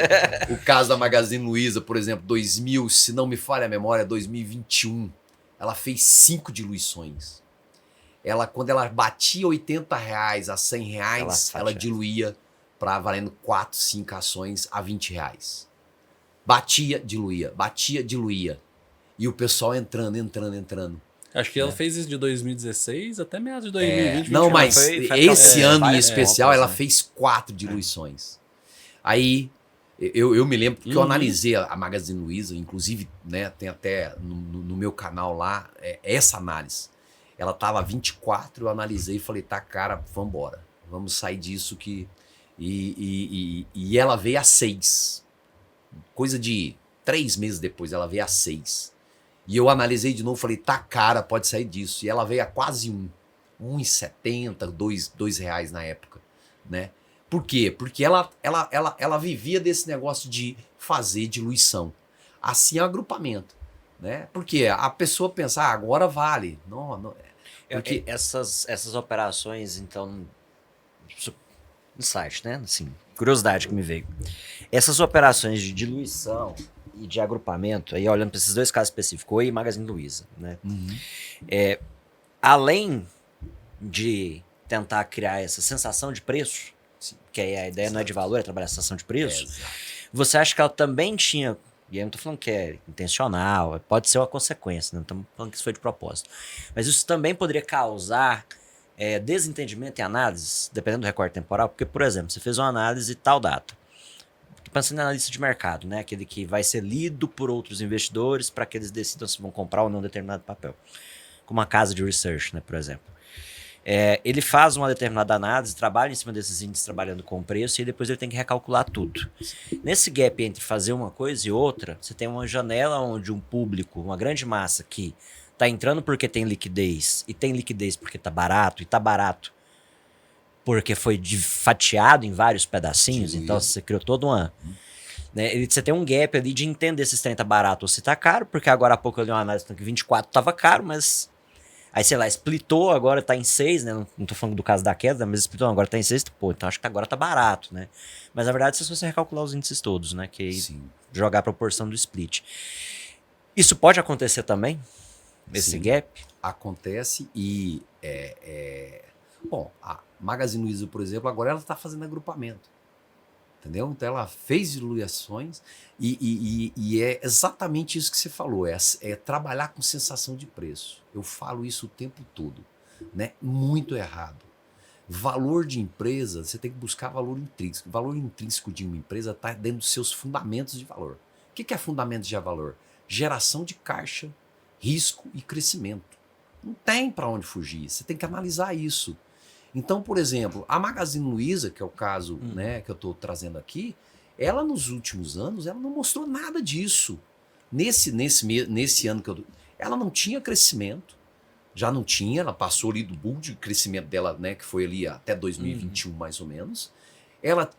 O caso da Magazine Luiza, por exemplo, 2000, se não me falha a memória, 2021, ela fez 5 diluições. Quando ela batia R$80 a R$100, ela diluía para valendo 4, 5 ações a R$20. Batia, diluía. E o pessoal entrando. Acho que ela fez isso de 2016 até meados de 2020. Não, mas esse ano em especial ela fez 4 diluições. Aí eu me lembro que eu analisei a Magazine Luiza, inclusive, né, tem até no meu canal lá essa análise. Ela tava 24, eu analisei e falei, tá, cara, vambora. Vamos sair disso que... E ela veio a 6. Coisa de 3 meses depois, ela veio a 6. E eu analisei de novo, falei, tá, cara, pode sair disso. E ela veio a quase 1. 1,70, R$2 na época, né? Por quê? Porque ela vivia desse negócio de fazer diluição. Assim é o agrupamento, né? Porque a pessoa pensa, agora vale. Não, porque essas operações, então, insight, né? Assim, curiosidade que me veio. Essas operações de diluição e de agrupamento, aí olhando para esses dois casos específicos, Oi e Magazine Luiza, né? Além de tentar criar essa sensação de preço, que aí a ideia não é de valor, é trabalhar a sensação de preço, você acha que ela também tinha, e aí eu não tô falando que é intencional, pode ser uma consequência, não estamos falando que isso foi de propósito, mas isso também poderia causar desentendimento em análises, dependendo do recorte temporal, porque, por exemplo, você fez uma análise tal data, pensando em analista de mercado, né? Aquele que vai ser lido por outros investidores para que eles decidam se vão comprar ou não determinado papel. Como uma casa de research, né, por exemplo. Ele faz uma determinada análise, trabalha em cima desses índices trabalhando com preço e depois ele tem que recalcular tudo. Nesse gap entre fazer uma coisa e outra, você tem uma janela onde um público, uma grande massa que está entrando porque tem liquidez e tem liquidez porque está barato e está barato porque foi fatiado em vários pedacinhos, então você criou toda uma... Né, você tem um gap ali de entender se esse trem tá barato ou se tá caro, porque agora há pouco eu li uma análise que 24 tava caro, mas... Aí, sei lá, splitou, agora tá em 6, né? Não tô falando do caso da queda, mas splitou, agora tá em 6, pô, então acho que agora tá barato, né? Mas na verdade, se você recalcular os índices todos, né? Que jogar a proporção do split. Isso pode acontecer também? Esse Sim. gap? Acontece e bom, a Magazine Luiza, por exemplo, agora ela está fazendo agrupamento, entendeu? Então ela fez diluições e é exatamente isso que você falou, é trabalhar com sensação de preço. Eu falo isso o tempo todo, né? Muito errado. Valor de empresa, você tem que buscar valor intrínseco. O valor intrínseco de uma empresa está dentro dos seus fundamentos de valor. O que é fundamento de valor? Geração de caixa, risco e crescimento. Não tem para onde fugir, você tem que analisar isso. Então, por exemplo, a Magazine Luiza, que é o caso né, que eu estou trazendo aqui, ela nos últimos anos ela não mostrou nada disso. Nesse ano ela não tinha crescimento, já não tinha, ela passou ali do boom de crescimento dela, né, que foi ali até 2021 mais ou menos. Ela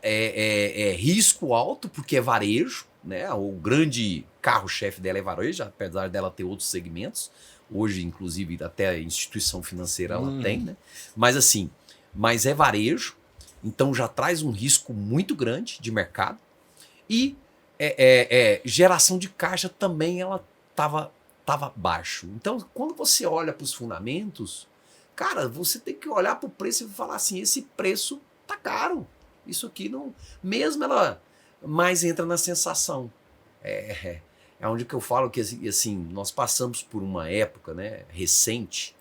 é risco alto porque é varejo, né? O grande carro-chefe dela é varejo, apesar dela ter outros segmentos. Hoje, inclusive, até a instituição financeira ela tem, né? Mas assim, mas é varejo, então já traz um risco muito grande de mercado. E geração de caixa também ela estava baixo. Então, quando você olha para os fundamentos, cara, você tem que olhar para o preço e falar assim, esse preço tá caro. Isso aqui não... Mesmo ela mais entra na sensação. É onde que eu falo que assim, nós passamos por uma época, né, recente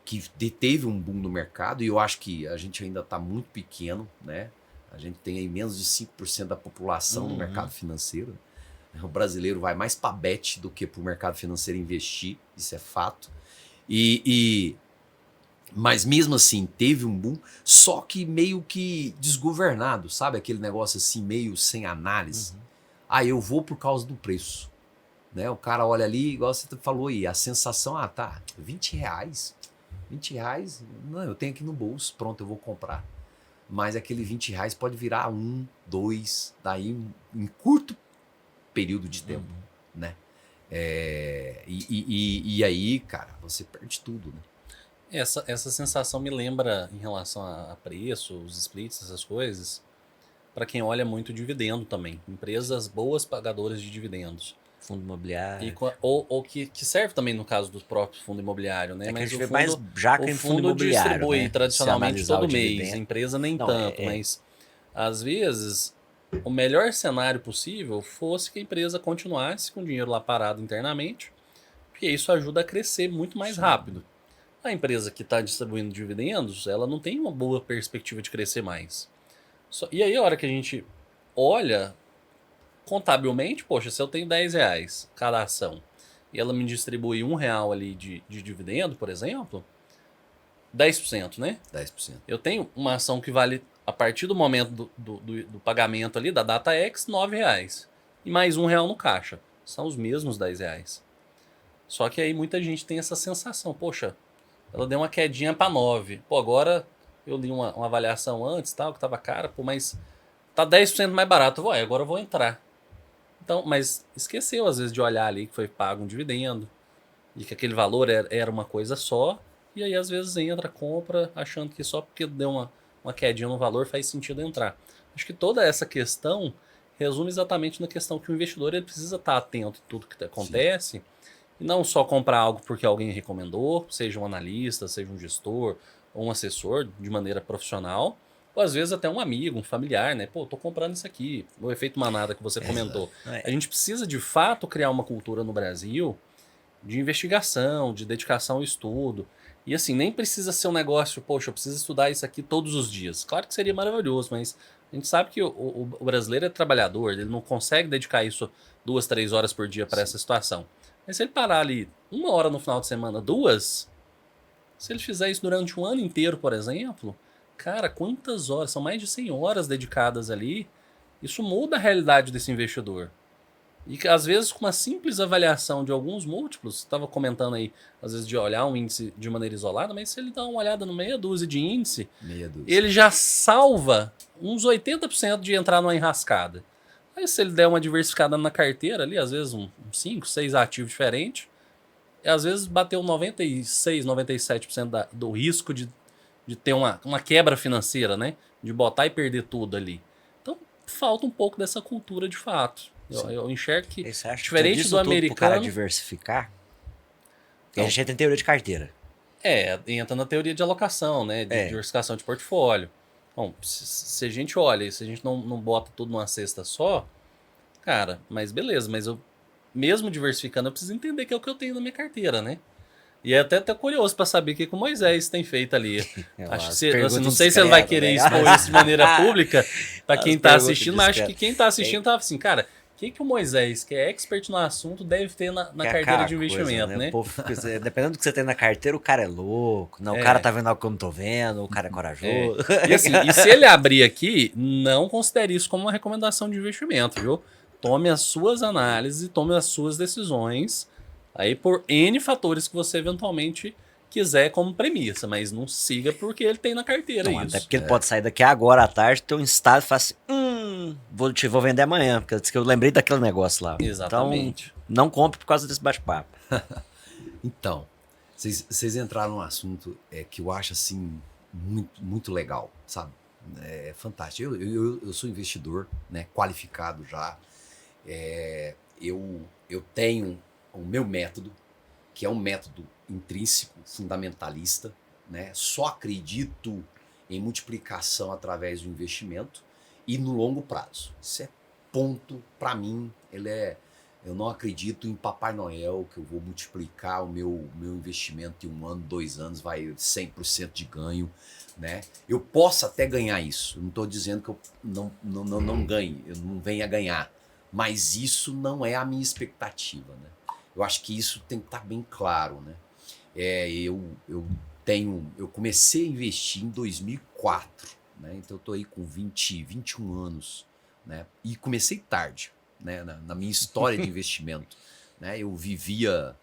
que teve um boom no mercado e eu acho que a gente ainda está muito pequeno, né? A gente tem aí menos de 5% da população no mercado financeiro. O brasileiro vai mais para bet do que para o mercado financeiro investir, isso é fato. Mas mesmo assim, teve um boom, só que meio que desgovernado, sabe? Aquele negócio assim, meio sem análise. Eu vou por causa do preço. Né? O cara olha ali, igual você falou aí, a sensação, tá, R$20. R$20, não, eu tenho aqui no bolso, pronto, eu vou comprar. Mas aquele R$20 pode virar 1, 2, daí em curto período de tempo, né? E aí, cara, você perde tudo, né? Essa sensação me lembra, em relação a preço, os splits, essas coisas, para quem olha muito dividendo também. Empresas boas pagadoras de dividendos. Fundo imobiliário. Ou que serve também no caso do próprio fundo imobiliário, né? É que Mas a gente o vê fundo, mais jaca em fundo imobiliário, distribui né? tradicionalmente Se analisar todo o mês, dividendo. a empresa nem Não, tanto, mas às vezes o melhor cenário possível fosse que a empresa continuasse com o dinheiro lá parado internamente, porque isso ajuda a crescer muito mais rápido. A empresa que está distribuindo dividendos, ela não tem uma boa perspectiva de crescer mais. E aí a hora que a gente olha contabilmente, poxa, se eu tenho R$10 cada ação e ela me distribui R$1 ali de dividendo, por exemplo, 10%, né? 10%. Eu tenho uma ação que vale, a partir do momento do pagamento ali, da data X, R$9. E mais R$1 no caixa. São os mesmos R$10. Só que aí muita gente tem essa sensação, poxa, ela deu uma quedinha para 9. Pô, agora eu li uma avaliação antes, tal, que tava cara, pô, mas tá 10% mais barato. Agora eu vou entrar. Então, mas esqueceu às vezes de olhar ali que foi pago um dividendo e que aquele valor era uma coisa só, e aí às vezes entra, compra, achando que só porque deu uma quedinha no valor faz sentido entrar. Acho que toda essa questão resume exatamente na questão que o investidor ele precisa estar atento a tudo que acontece. Sim. E não só comprar algo porque alguém recomendou, seja um analista, seja um gestor ou um assessor de maneira profissional, ou às vezes até um amigo, um familiar, né? Pô, tô comprando isso aqui, o efeito manada que você comentou. A gente precisa de fato criar uma cultura no Brasil de investigação, de dedicação ao estudo. E assim, nem precisa ser um negócio, poxa, eu preciso estudar isso aqui todos os dias. Claro que seria maravilhoso, mas a gente sabe que o brasileiro é trabalhador, ele não consegue dedicar isso 2, 3 horas por dia para essa situação. Mas se ele parar ali 1 hora no final de semana, 2, se ele fizer isso durante um ano inteiro, por exemplo, cara, quantas horas? São mais de 100 horas dedicadas ali. Isso muda a realidade desse investidor. E que às vezes com uma simples avaliação de alguns múltiplos, você estava comentando aí, às vezes de olhar um índice de maneira isolada, mas se ele dá uma olhada no meia dúzia de índice, ele já salva uns 80% de entrar numa enrascada. Aí se ele der uma diversificada na carteira ali, às vezes uns 5, 6 ativos diferentes, e às vezes bateu 96, 97% do risco de ter uma quebra financeira, né? De botar e perder tudo ali. Então, falta um pouco dessa cultura de fato. Eu enxergo que, E você acha que diferente disso do tudo pro cara americano, diversificar? Porque Não. a gente tem teoria de carteira. entra na teoria de alocação, né? De É. diversificação de portfólio. Bom, se a gente olha, se a gente não bota tudo numa cesta só, cara, mas beleza, mas eu, mesmo diversificando, eu preciso entender que é o que eu tenho na minha carteira, né? E é até curioso para saber o que o Moisés tem feito ali. Acho que não sei se ele vai querer expor isso de maneira pública para quem tá assistindo, mas acho que quem tá assistindo tá assim, cara, o que o Moisés, que é expert no assunto, deve ter na carteira de investimento, coisa, né? O povo fica assim, dependendo do que você tem na carteira, o cara é louco. Não, É. o cara tá vendo algo que eu não tô vendo, o cara é corajoso. E assim, e se ele abrir aqui, não considere isso como uma recomendação de investimento, viu? Tome as suas análises e tome as suas decisões aí por N fatores que você eventualmente quiser como premissa, mas não siga porque ele tem na carteira Não, isso. até porque ele pode sair daqui agora à tarde, ter um estado e falar assim, vou vender amanhã, porque eu lembrei daquele negócio lá. Exatamente. Então, não compre por causa desse bate-papo. Então, vocês entraram num assunto que eu acho assim muito, muito legal, sabe? É fantástico. Eu sou investidor, né, qualificado já. Eu tenho o meu método, que é um método intrínseco, fundamentalista, né? Só acredito em multiplicação através do investimento e no longo prazo. Isso é ponto para mim. Eu não acredito em Papai Noel, que eu vou multiplicar o meu investimento em 1 ano, 2 anos, vai 100% de ganho, né? Eu posso até ganhar isso. Eu não estou dizendo que eu não ganhe, eu não venha ganhar. Mas isso não é a minha expectativa, né? Eu acho que isso tem que estar bem claro, né? Eu comecei a investir em 2004, né? Então eu estou aí com 21 anos, né? E comecei tarde, né? Na minha história de investimento, né? Eu vivia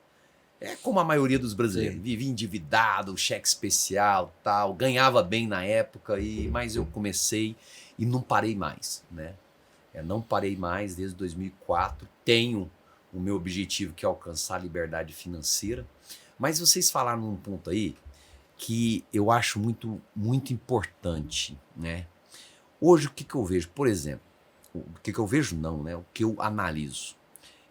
como a maioria dos brasileiros, vivia endividado, cheque especial, tal, ganhava bem na época, mas eu comecei e não parei mais, né? Não parei mais desde 2004, tenho o meu objetivo, que é alcançar a liberdade financeira. Mas vocês falaram num ponto aí que eu acho muito, muito importante, né? Hoje, o que eu vejo? Por exemplo, o que eu vejo não, né? O que eu analiso.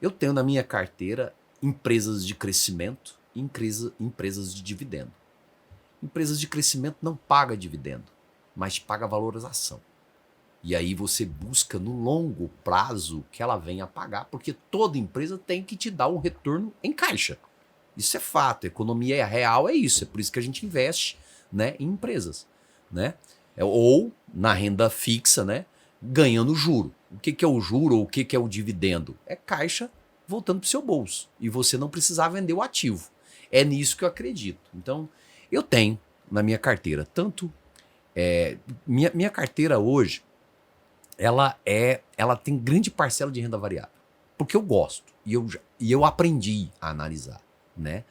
Eu tenho na minha carteira empresas de crescimento e empresas de dividendo. Empresas de crescimento não pagam dividendo, mas paga valorização. E aí você busca no longo prazo que ela venha a pagar, porque toda empresa tem que te dar um retorno em caixa. Isso é fato, a economia real é isso, é por isso que a gente investe, né, em empresas, né? Ou na renda fixa, né, ganhando juro. O que é o juro ou o que é o dividendo? É caixa voltando para o seu bolso e você não precisar vender o ativo. É nisso que eu acredito. Então, eu tenho na minha carteira, minha carteira hoje, ela tem grande parcela de renda variável, porque eu gosto e eu aprendi a analisar, né?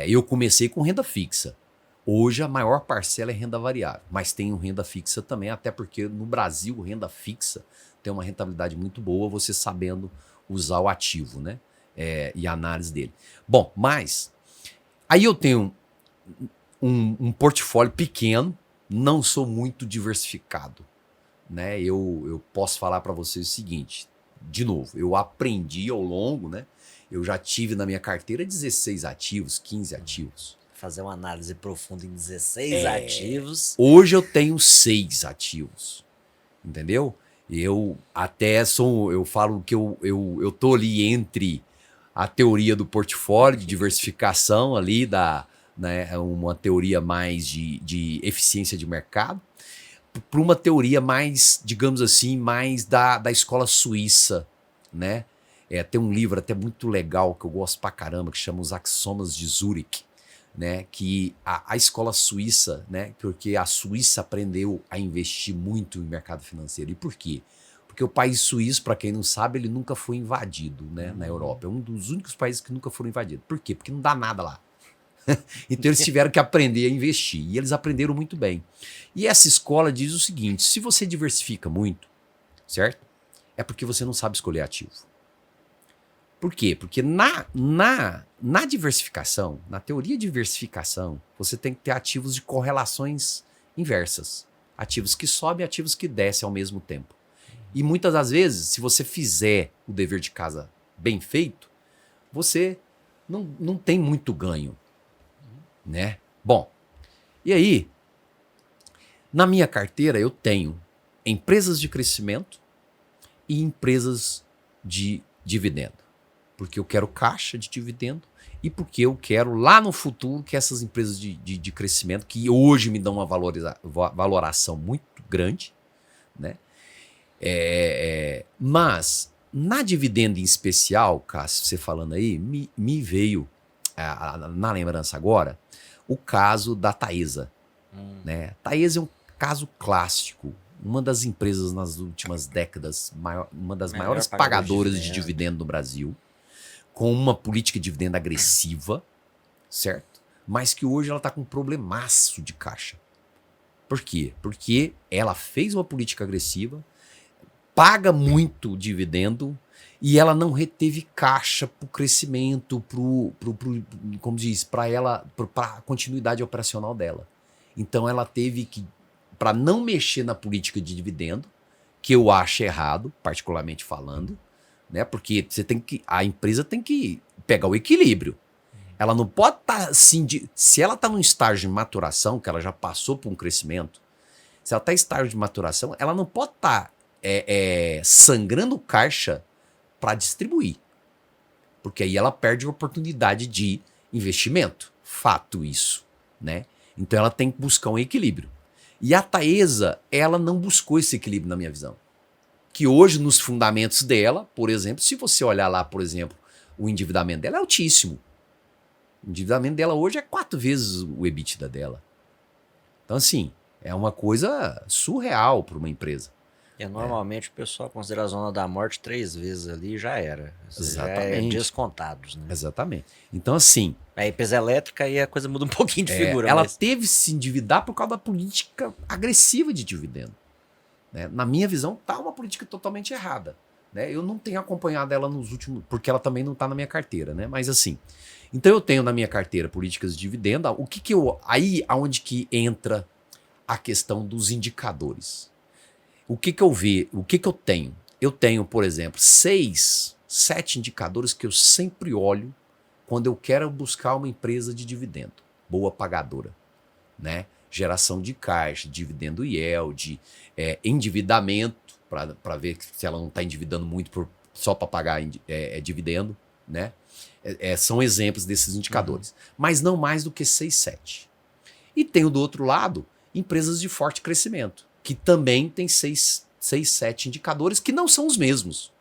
Eu comecei com renda fixa. Hoje a maior parcela é renda variável, mas tenho renda fixa também, até porque no Brasil renda fixa tem uma rentabilidade muito boa, você sabendo usar o ativo, né? E a análise dele. Bom, mas aí eu tenho um portfólio pequeno, não sou muito diversificado, né? Eu posso falar para vocês o seguinte, de novo, eu aprendi ao longo, né? Eu já tive na minha carteira 16 ativos, 15 ativos. Fazer uma análise profunda em 16 ativos. Hoje eu tenho 6 ativos, entendeu? Eu falo que eu tô ali entre a teoria do portfólio, de diversificação ali, né, uma teoria mais de eficiência de mercado, para uma teoria mais, digamos assim, mais da escola suíça, né? Tem um livro até muito legal que eu gosto pra caramba, que chama Os Axiomas de Zurich, né? Que a escola suíça, né? Porque a Suíça aprendeu a investir muito em mercado financeiro. E por quê? Porque o país suíço, para quem não sabe, ele nunca foi invadido, né, na Europa. É um dos únicos países que nunca foram invadidos. Por quê? Porque não dá nada lá. Então eles tiveram que aprender a investir. E eles aprenderam muito bem. E essa escola diz o seguinte, se você diversifica muito, certo? É porque você não sabe escolher ativo. Por quê? Porque na diversificação, na teoria de diversificação, você tem que ter ativos de correlações inversas. Ativos que sobem e ativos que descem ao mesmo tempo. E muitas das vezes, se você fizer o dever de casa bem feito, você não tem muito ganho, né? Bom, e aí, na minha carteira eu tenho empresas de crescimento e empresas de dividendo. Porque eu quero caixa de dividendo e porque eu quero lá no futuro que essas empresas de crescimento, que hoje me dão uma valoração muito grande, né? Mas na dividendo em especial, Cássio, você falando aí, me veio na lembrança agora o caso da Taesa. Né? Taesa é um caso clássico. Uma das empresas nas últimas décadas, uma das maiores pagadoras de dividendo no Brasil, com uma política de dividendo agressiva, certo? Mas que hoje ela está com um problemaço de caixa. Por quê? Porque ela fez uma política agressiva, paga muito dividendo e ela não reteve caixa para o crescimento, como diz, para a continuidade operacional dela. Então ela teve que, para não mexer na política de dividendo, que eu acho errado, particularmente falando, né? Porque a empresa tem que pegar o equilíbrio. Ela não pode estar assim, se ela está num estágio de maturação, que ela já passou por um crescimento, se ela está em estágio de maturação, ela não pode estar sangrando caixa para distribuir. Porque aí ela perde a oportunidade de investimento. Fato isso, né? Então ela tem que buscar um equilíbrio. E a Taesa, ela não buscou esse equilíbrio na minha visão. Que hoje, nos fundamentos dela, por exemplo, se você olhar lá, por exemplo, o endividamento dela é altíssimo. O endividamento dela hoje é 4 vezes o EBITDA dela. Então, assim, é uma coisa surreal para uma empresa. E normalmente o pessoal considera a zona da morte 3 vezes ali e já era. Exatamente. Já é descontados, né? Exatamente. Então, assim... A empresa elétrica aí a coisa muda um pouquinho de figura. Ela teve que se endividar por causa da política agressiva de dividendo. Né? Na minha visão, tá uma política totalmente errada. Né? Eu não tenho acompanhado ela nos últimos... Porque ela também não tá na minha carteira, né? Mas assim... Então eu tenho na minha carteira políticas de dividendo. O que eu... Aí aonde que entra a questão dos indicadores. O que eu vejo? O que eu tenho? Eu tenho, por exemplo, 6, 7 indicadores que eu sempre olho quando eu quero buscar uma empresa de dividendo, boa pagadora, né? Geração de caixa, dividendo yield, endividamento, para ver se ela não está endividando muito só para pagar dividendo, né? São exemplos desses indicadores. Mas não mais do que 6, 7. E tenho do outro lado empresas de forte crescimento, que também tem 6, 7 indicadores que não são os mesmos.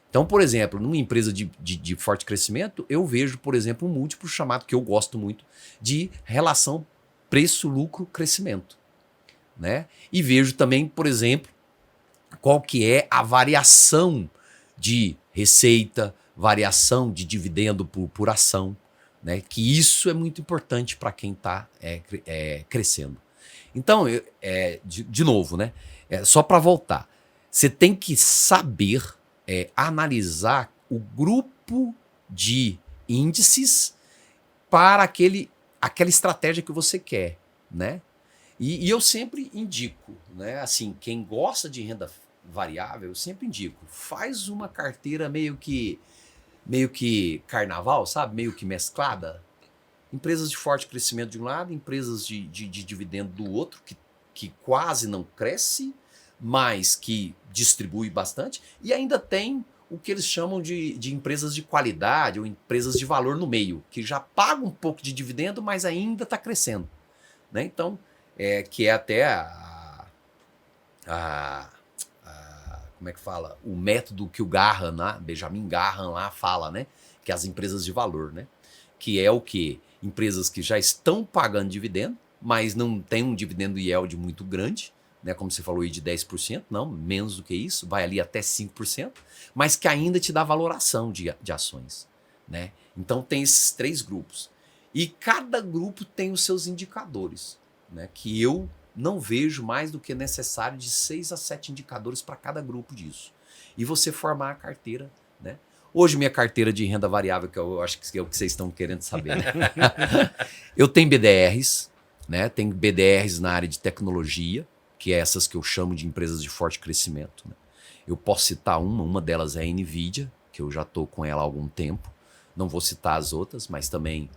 Então, por exemplo, numa empresa de forte crescimento, eu vejo, por exemplo, um múltiplo chamado, que eu gosto muito, de relação preço, lucro, crescimento. Né? E vejo também, por exemplo, qual que é a variação de receita, variação de dividendo por ação. Né? Que isso é muito importante para quem está crescendo. Então, de novo, né? Só para voltar, você tem que saber analisar o grupo de índices para aquela estratégia que você quer, né? E eu sempre indico, né? Assim, quem gosta de renda variável, eu sempre indico, faz uma carteira meio que carnaval, sabe? Meio que mesclada. Empresas de forte crescimento de um lado, empresas de dividendo do outro, que quase não cresce, mas que distribui bastante, e ainda tem o que eles chamam de empresas de qualidade ou empresas de valor no meio, que já pagam um pouco de dividendo, mas ainda está crescendo. Né? Então, que é até como é que fala? O método que o Graham, Benjamin Graham lá fala, né? Que é as empresas de valor, né? Que é o quê? Empresas que já estão pagando dividendo, mas não tem um dividendo yield muito grande, né, como você falou aí de 10%, não, menos do que isso, vai ali até 5%, mas que ainda te dá valoração de ações. Né? Então tem esses 3 grupos. E cada grupo tem os seus indicadores, né, que eu não vejo mais do que necessário de 6 a 7 indicadores para cada grupo disso. E você formar a carteira, né? Hoje minha carteira de renda variável, que eu acho que é o que vocês estão querendo saber, né? Eu tenho BDRs, né? Tem BDRs na área de tecnologia, que é essas que eu chamo de empresas de forte crescimento. Né? Eu posso citar uma delas é a NVIDIA, que eu já estou com ela há algum tempo. Não vou citar as outras, mas também...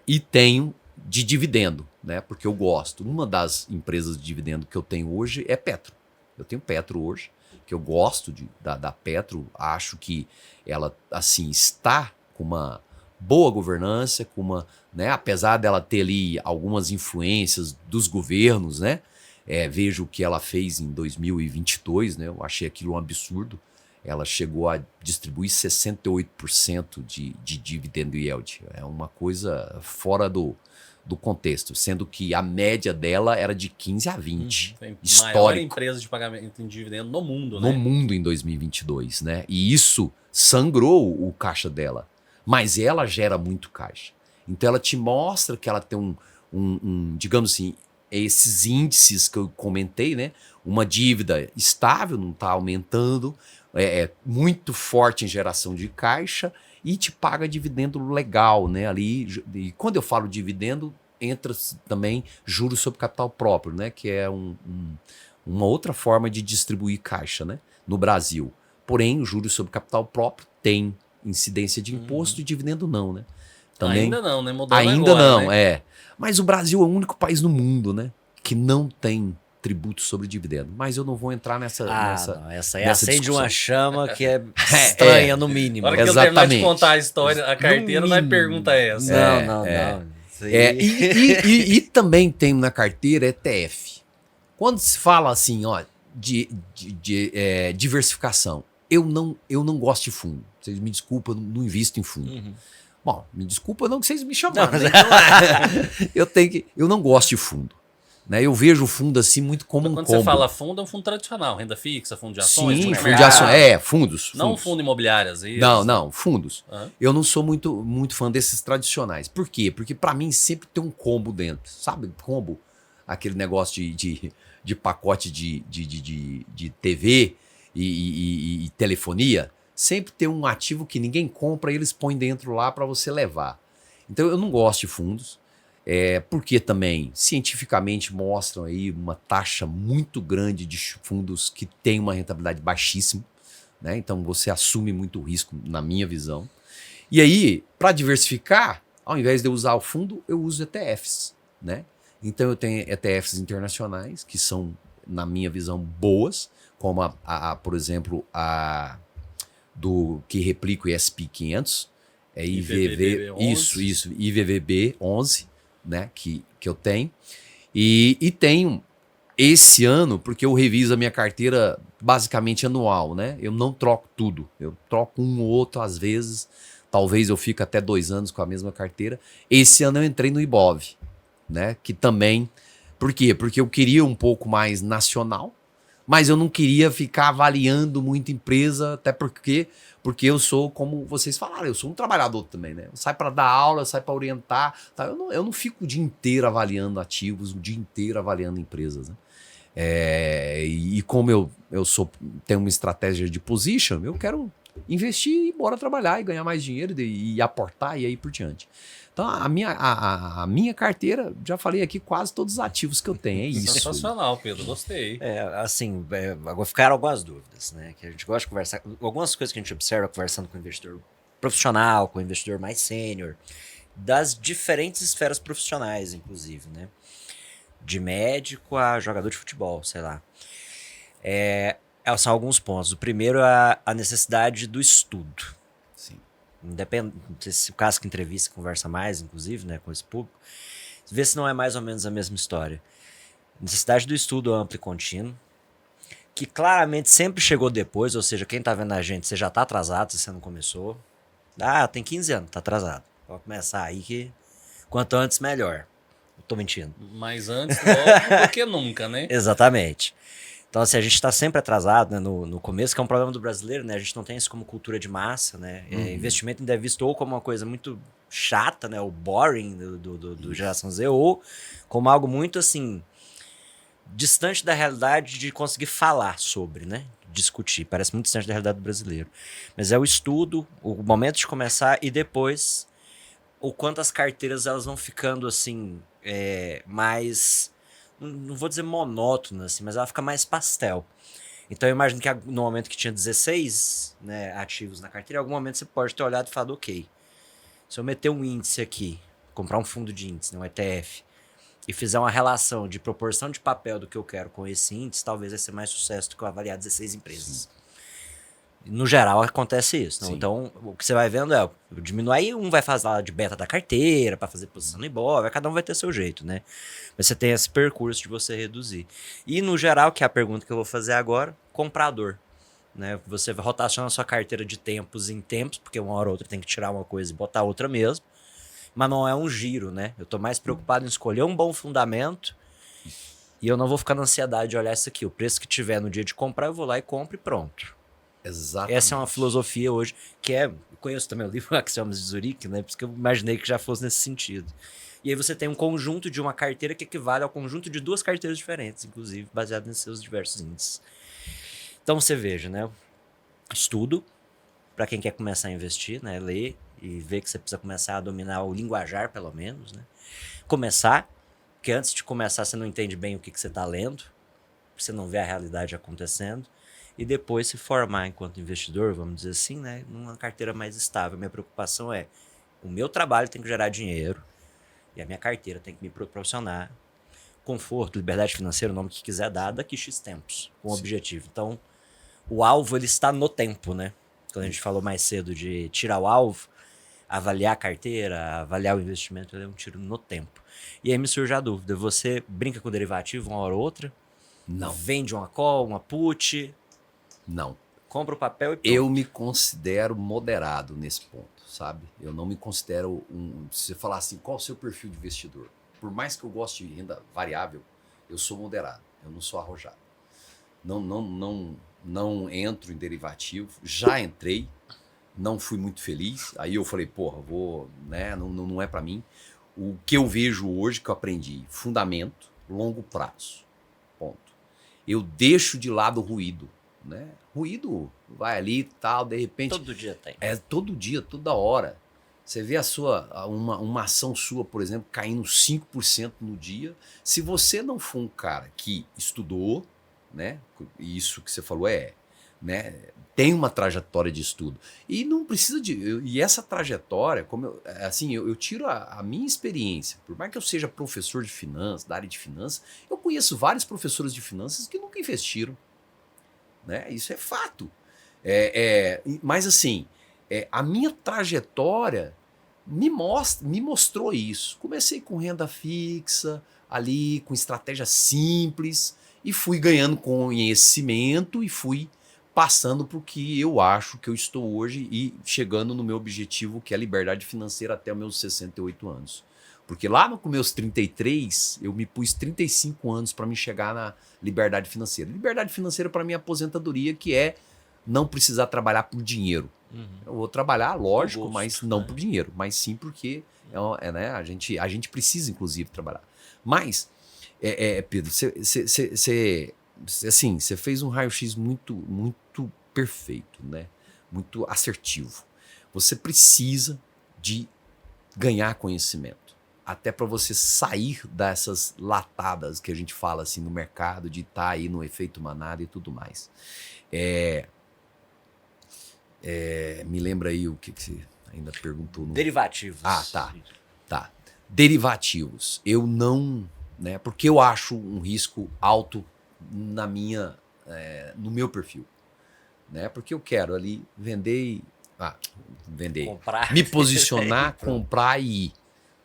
e tenho de dividendo, né? Porque eu gosto. Uma das empresas de dividendo que eu tenho hoje é Petro. Eu tenho Petro hoje, que eu gosto da Petro. Acho que ela, assim, está com uma boa governança, com uma, né? Apesar dela ter ali algumas influências dos governos, né? Vejo o que ela fez em 2022, né? Eu achei aquilo um absurdo. Ela chegou a distribuir 68% de dividendo yield. É uma coisa fora do contexto, sendo que a média dela era de 15 a 20. Tem maior Histórico. empresa de pagamento em dividendo no mundo, No né? mundo em 2022, né? E isso sangrou o caixa dela. Mas ela gera muito caixa. Então ela te mostra que ela tem digamos assim, esses índices que eu comentei, né? Uma dívida estável, não está aumentando, muito forte em geração de caixa e te paga dividendo legal, né? Ali, e quando eu falo dividendo, entra também juros sobre capital próprio, né? Que é uma outra forma de distribuir caixa, né? No Brasil. Porém, o juros sobre capital próprio tem incidência de imposto e dividendo não, né? Também, Ainda não, né? Mudando ainda agora, não, né? Mas o Brasil é o único país no mundo, né? Que não tem tributo sobre dividendo. Mas eu não vou entrar nessa Não, essa aí nessa acende uma discussão. chama que é estranha, no mínimo. Na hora que eu terminar de Exatamente. contar a história, a carteira, não é pergunta essa. Não. Isso aí- E também tem na carteira ETF. Quando se fala assim, ó, de diversificação, eu não gosto de fundo. Vocês me desculpam, eu não invisto em fundo. Uhum. Bom, me desculpa não que vocês me chamaram. Não, né? Eu não gosto de fundo. Né? Eu vejo o fundo assim muito como Então, um quando combo. você fala fundo, é um fundo tradicional, renda fixa, fundo de ações, Sim, fundo de fundo de mercado. ações. Fundos. Não fundos. fundo imobiliárias. Isso. Não, fundos. Aham. Eu não sou muito fã desses tradicionais. Por quê? Porque pra mim sempre tem um combo dentro. Sabe, combo? Aquele negócio de pacote de TV e telefonia. Sempre tem um ativo que ninguém compra e eles põem dentro lá para você levar. Então eu não gosto de fundos. Porque também cientificamente mostram aí uma taxa muito grande de fundos que tem uma rentabilidade baixíssima. Né? Então você assume muito risco, na minha visão. E aí, para diversificar, ao invés de eu usar o fundo, eu uso ETFs. Né? Então eu tenho ETFs internacionais, que são, na minha visão, boas, como por exemplo, a do que replica o ESP 500, IVVB 11. isso, IVVB 11, né, que eu tenho. E tenho esse ano, porque eu reviso a minha carteira basicamente anual, né? Eu não troco tudo, eu troco um ou outro às vezes, talvez eu fique até 2 anos com a mesma carteira. Esse ano eu entrei no Ibov, né? Que também, por quê? Porque eu queria um pouco mais nacional, mas eu não queria ficar avaliando muita empresa, até porque eu sou, como vocês falaram, eu sou um trabalhador também, né? Eu saio para dar aula, eu saio para orientar, tá? Eu não fico o dia inteiro avaliando ativos, o dia inteiro avaliando empresas, né? E como eu tenho uma estratégia de position, eu quero investir e bora trabalhar e ganhar mais dinheiro e aportar e aí por diante. Então a minha carteira, já falei aqui quase todos os ativos que eu tenho, é isso. Sensacional, Pedro, gostei. Agora ficaram algumas dúvidas, né? Que a gente gosta de conversar, algumas coisas que a gente observa conversando com o investidor profissional, com o investidor mais sênior, das diferentes esferas profissionais, inclusive, né? De médico a jogador de futebol, sei lá. São alguns pontos. O primeiro é a necessidade do estudo. Sim. Independente, se o caso que entrevista conversa mais, inclusive, né, com esse público, vê se não é mais ou menos a mesma história. Necessidade do estudo amplo e contínuo, que claramente sempre chegou depois, ou seja, quem tá vendo a gente, você já tá atrasado se você não começou. Tem 15 anos, tá atrasado. Pode começar aí que quanto antes melhor. Eu tô mentindo. Mas antes logo do que nunca, né? Exatamente. Então, assim, a gente está sempre atrasado, né, no começo, que é um problema do brasileiro, né? A gente não tem isso como cultura de massa, né? Investimento ainda é visto ou como uma coisa muito chata, né? O boring do geração Z, ou como algo muito, assim, distante da realidade de conseguir falar sobre, né? Discutir. Parece muito distante da realidade do brasileiro. Mas é o estudo, o momento de começar e depois o quanto as carteiras elas vão ficando, assim, mais... Não vou dizer monótona, assim, mas ela fica mais pastel. Então eu imagino que no momento que tinha 16, né, ativos na carteira, em algum momento você pode ter olhado e falado, ok, se eu meter um índice aqui, comprar um fundo de índice, né, um ETF, e fizer uma relação de proporção de papel do que eu quero com esse índice, talvez vai ser mais sucesso do que eu avaliar 16 empresas. No geral, acontece isso. Sim. Então, o que você vai vendo é, diminui, aí um vai fazer lá de beta da carteira, para fazer posição no Ibov, cada um vai ter seu jeito, né? Mas você tem esse percurso de você reduzir. E, no geral, que é a pergunta que eu vou fazer agora, comprador. Né? Você rotaciona a sua carteira de tempos em tempos, porque uma hora ou outra tem que tirar uma coisa e botar outra mesmo. Mas não é um giro, né? Eu tô mais preocupado em escolher um bom fundamento e eu não vou ficar na ansiedade de olhar isso aqui. O preço que tiver no dia de comprar, eu vou lá e compro e pronto. Exatamente. Essa é uma filosofia hoje que é... Eu conheço também o livro Axiomas de Zurique, né? Por isso que eu imaginei que já fosse nesse sentido. E aí você tem um conjunto de uma carteira que equivale ao conjunto de duas carteiras diferentes, inclusive, baseado em seus diversos índices. Então você veja, né? Estudo, para quem quer começar a investir, né? Ler e ver que você precisa começar a dominar o linguajar, pelo menos, né? Começar, porque antes de começar você não entende bem o que você está lendo, você não vê a realidade acontecendo, e depois se formar enquanto investidor, vamos dizer assim, né? Numa carteira mais estável. Minha preocupação é, o meu trabalho tem que gerar dinheiro, e a minha carteira tem que me proporcionar conforto, liberdade financeira, o nome que quiser dar, daqui X tempos, com o objetivo. Então, o alvo, ele está no tempo, né? Quando a gente falou mais cedo de tirar o alvo, avaliar a carteira, avaliar o investimento, ele é um tiro no tempo. E aí me surge a dúvida, você brinca com derivativo uma hora ou outra? Não. Vende uma call, uma put? Não. Compra o papel e pronto. Eu me considero moderado nesse ponto, sabe? Eu não me considero Se você falar assim, qual é o seu perfil de investidor? Por mais que eu goste de renda variável, eu sou moderado, eu não sou arrojado. Não entro em derivativo, já entrei, não fui muito feliz, aí eu falei, porra, vou, né, não é para mim. O que eu vejo hoje, que eu aprendi, fundamento, longo prazo, ponto. Eu deixo de lado o ruído, né? Ruído vai ali e tal, de repente... Todo dia tem. É todo dia, toda hora. Você vê uma ação sua, por exemplo, caindo 5% no dia. Se você não for um cara que estudou, né? Isso que você falou né? Tem uma trajetória de estudo. E não precisa e essa trajetória, eu tiro a minha experiência. Por mais que eu seja professor de finanças, da área de finanças, eu conheço vários professores de finanças que nunca investiram. Né? Isso é fato. Mas assim, a minha trajetória me mostrou isso. Comecei com renda fixa, ali, com estratégia simples, e fui ganhando conhecimento e fui passando para o que eu acho que eu estou hoje e chegando no meu objetivo, que é a liberdade financeira até os meus 68 anos. Porque lá nos meus 33, eu me pus 35 anos para me chegar na liberdade financeira. Liberdade financeira para mim é aposentadoria, que é não precisar trabalhar por dinheiro. Uhum. Eu vou trabalhar, lógico, gosto, mas não por dinheiro, mas sim porque né, a gente precisa, inclusive, trabalhar. Mas, Pedro, você fez um raio-x muito, muito perfeito, né? Muito assertivo. Você precisa de ganhar conhecimento. Até para você sair dessas latadas que a gente fala assim no mercado, de estar aí no efeito manada e tudo mais. Me lembra aí o que você ainda perguntou. Derivativos. Ah, tá. Derivativos. Eu não... Né, porque eu acho um risco alto no meu perfil. Né, porque eu quero ali vender, comprar, me posicionar, comprar e ir.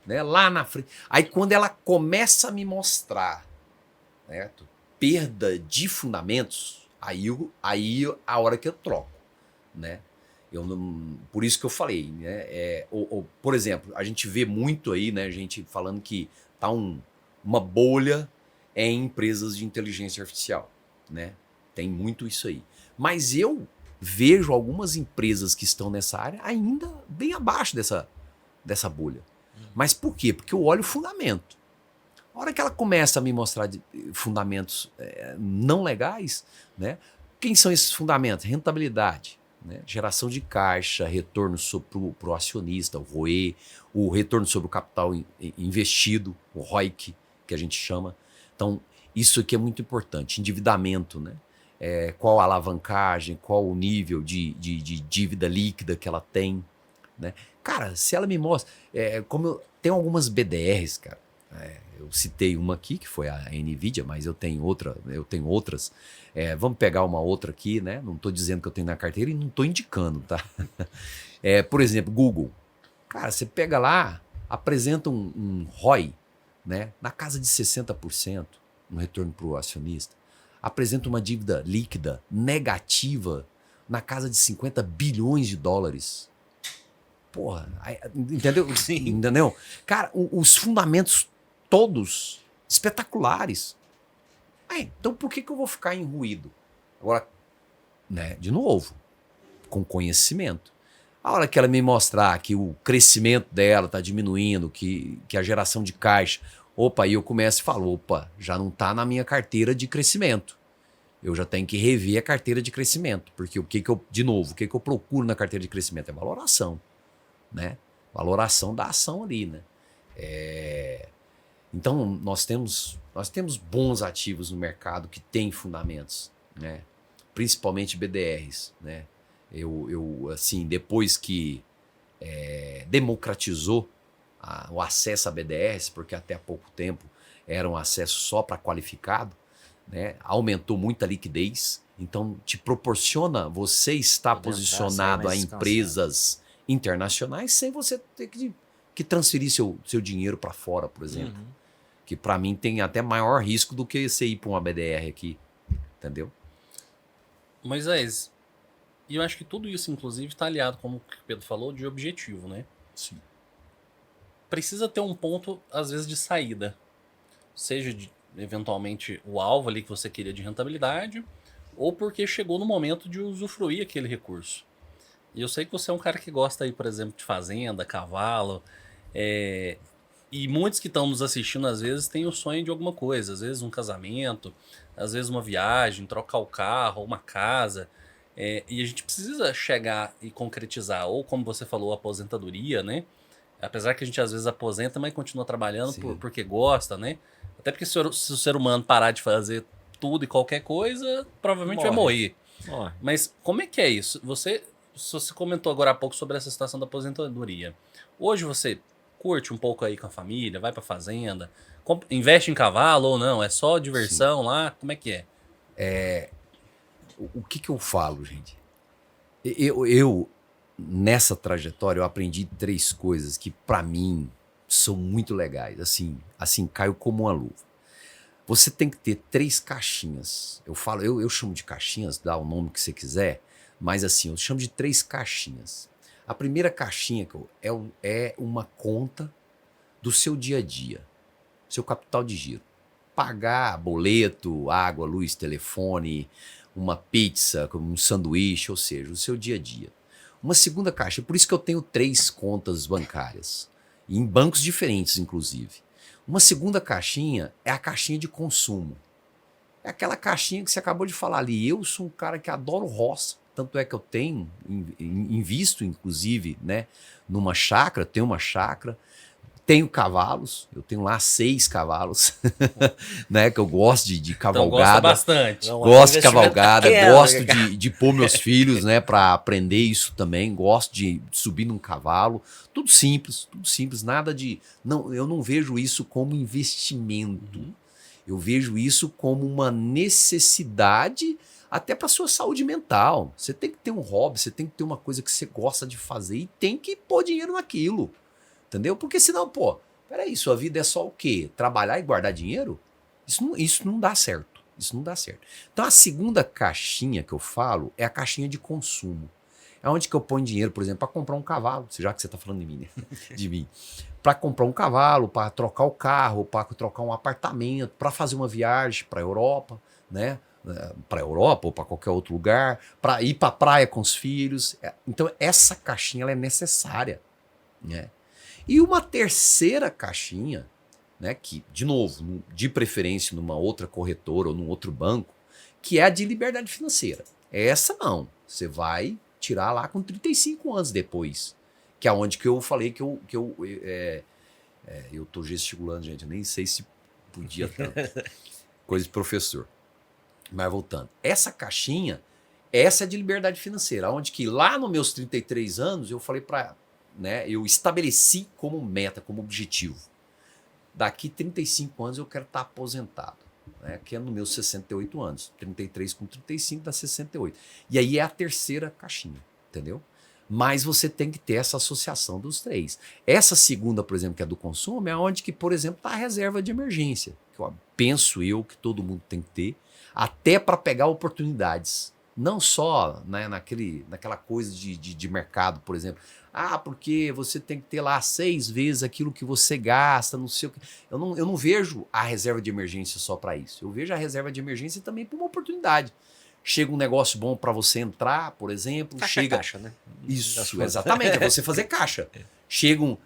Né, lá na frente. Aí quando ela começa a me mostrar, né, perda de fundamentos, aí a hora que eu troco. Né? Por isso que eu falei. Né, por exemplo, a gente vê muito aí, né, gente falando que tá uma bolha em empresas de inteligência artificial. Né? Tem muito isso aí. Mas eu vejo algumas empresas que estão nessa área ainda bem abaixo dessa bolha. Mas por quê? Porque eu olho o fundamento. A hora que ela começa a me mostrar fundamentos não legais, né? Quem são esses fundamentos? Rentabilidade, né? Geração de caixa, retorno para o acionista, o ROE, o retorno sobre o capital investido, o ROIC, que a gente chama. Então, isso aqui é muito importante. Endividamento, né? qual a alavancagem, qual o nível de dívida líquida que ela tem, né? Cara, se ela me mostra... tem algumas BDRs, cara. Eu citei uma aqui, que foi a NVIDIA, mas eu tenho outras. Vamos pegar uma outra aqui, né? Não estou dizendo que eu tenho na carteira e não estou indicando, tá? Por exemplo, Google. Cara, você pega lá, apresenta um ROI, né? Na casa de 60%, no retorno para o acionista. Apresenta uma dívida líquida negativa na casa de 50 bilhões de dólares. Porra, entendeu? Sim. Entendeu? Cara, os fundamentos todos espetaculares. Então por que eu vou ficar em ruído? Agora, né, de novo, com conhecimento. A hora que ela me mostrar que o crescimento dela está diminuindo, que a geração de caixa... Opa, aí eu começo e falo, opa, já não está na minha carteira de crescimento. Eu já tenho que rever a carteira de crescimento. Porque o que eu procuro na carteira de crescimento? É valoração. Né? Valoração da ação ali, né? Então nós temos bons ativos no mercado que têm fundamentos, né? Principalmente BDRs, né? Eu assim, depois que democratizou o acesso a BDRs, porque até há pouco tempo era um acesso só para qualificado, né? Aumentou muito a liquidez, então te proporciona você estar posicionado a empresas internacionais sem você ter que transferir seu dinheiro para fora, por exemplo. Que para mim tem até maior risco do que você ir para uma BDR aqui, entendeu? Moisés, e eu acho que tudo isso, inclusive, está aliado, como o Pedro falou, de objetivo, né? Sim. Precisa ter um ponto, às vezes, de saída. Seja, eventualmente, o alvo ali que você queria de rentabilidade, ou porque chegou no momento de usufruir aquele recurso. E eu sei que você é um cara que gosta aí, por exemplo, de fazenda, cavalo. E muitos que estão nos assistindo, às vezes, têm o sonho de alguma coisa. Às vezes um casamento, às vezes uma viagem, trocar o carro, uma casa. E a gente precisa chegar e concretizar. Ou, como você falou, a aposentadoria, né? Apesar que a gente às vezes aposenta, mas continua trabalhando porque gosta, né? Até porque se o ser humano parar de fazer tudo e qualquer coisa, provavelmente vai morrer. Mas como é que é isso? Você comentou agora há pouco sobre essa situação da aposentadoria. Hoje você curte um pouco aí com a família, vai pra fazenda, investe em cavalo ou não? É só diversão lá? Como é que é? O que eu falo, gente? Eu nessa trajetória, eu aprendi 3 coisas que para mim são muito legais. Assim, caiu como uma luva. Você tem que ter 3 caixinhas. Eu chamo de caixinhas, dá o nome que você quiser, mas assim, eu chamo de 3 caixinhas. A primeira caixinha é uma conta do seu dia a dia, seu capital de giro. Pagar boleto, água, luz, telefone, uma pizza, um sanduíche, ou seja, o seu dia a dia. Uma segunda caixa, por isso que eu tenho 3 contas bancárias, em bancos diferentes, inclusive. Uma segunda caixinha é a caixinha de consumo. É aquela caixinha que você acabou de falar ali. Eu sou um cara que adoro roça, tanto é que eu invisto, inclusive, né, numa chácara, tenho uma chácara. Tenho cavalos, eu tenho lá 6 cavalos, né? Que eu gosto de cavalgada. Então gosta bastante. Gosto de cavalgada, gosto de pôr meus filhos, né? Para aprender isso também. Gosto de subir num cavalo. Tudo simples, nada de... Não, eu não vejo isso como investimento. Eu vejo isso como uma necessidade até para sua saúde mental. Você tem que ter um hobby, você tem que ter uma coisa que você gosta de fazer e tem que pôr dinheiro naquilo. Entendeu? Porque senão, peraí, sua vida é só o quê? Trabalhar e guardar dinheiro? Isso não dá certo. Isso não dá certo. Então a segunda caixinha que eu falo é a caixinha de consumo. É onde que eu ponho dinheiro, por exemplo, para comprar um cavalo, já que você está falando de mim, né? De mim. Para comprar um cavalo, para trocar o carro, para trocar um apartamento, para fazer uma viagem para a Europa, né? Para a Europa ou para qualquer outro lugar, para ir para a praia com os filhos. Então essa caixinha ela é necessária, né? E uma terceira caixinha, né, que, de novo, de preferência numa outra corretora ou num outro banco, que é a de liberdade financeira. Essa não, você vai tirar lá com 35 anos depois, que é onde que eu falei que eu tô gesticulando, gente, eu nem sei se podia tanto. Coisa de professor. Mas voltando. Essa caixinha, essa é de liberdade financeira. Onde que lá nos meus 33 anos, eu falei né, eu estabeleci como meta, como objetivo. Daqui 35 anos eu quero estar aposentado. Né, que é nos meus 68 anos. 33 com 35 dá 68. E aí é a terceira caixinha, entendeu? Mas você tem que ter essa associação dos três. Essa segunda, por exemplo, que é do consumo, é onde que, por exemplo, está a reserva de emergência. Que penso eu que todo mundo tem que ter, até para pegar oportunidades. Não só, né, naquela coisa de mercado, por exemplo. Ah, porque você tem que ter lá 6 vezes aquilo que você gasta, não sei o que. Eu não vejo a reserva de emergência só para isso. Eu vejo a reserva de emergência também para uma oportunidade. Chega um negócio bom para você entrar, por exemplo. Caixa, né? Isso, exatamente. É você fazer caixa.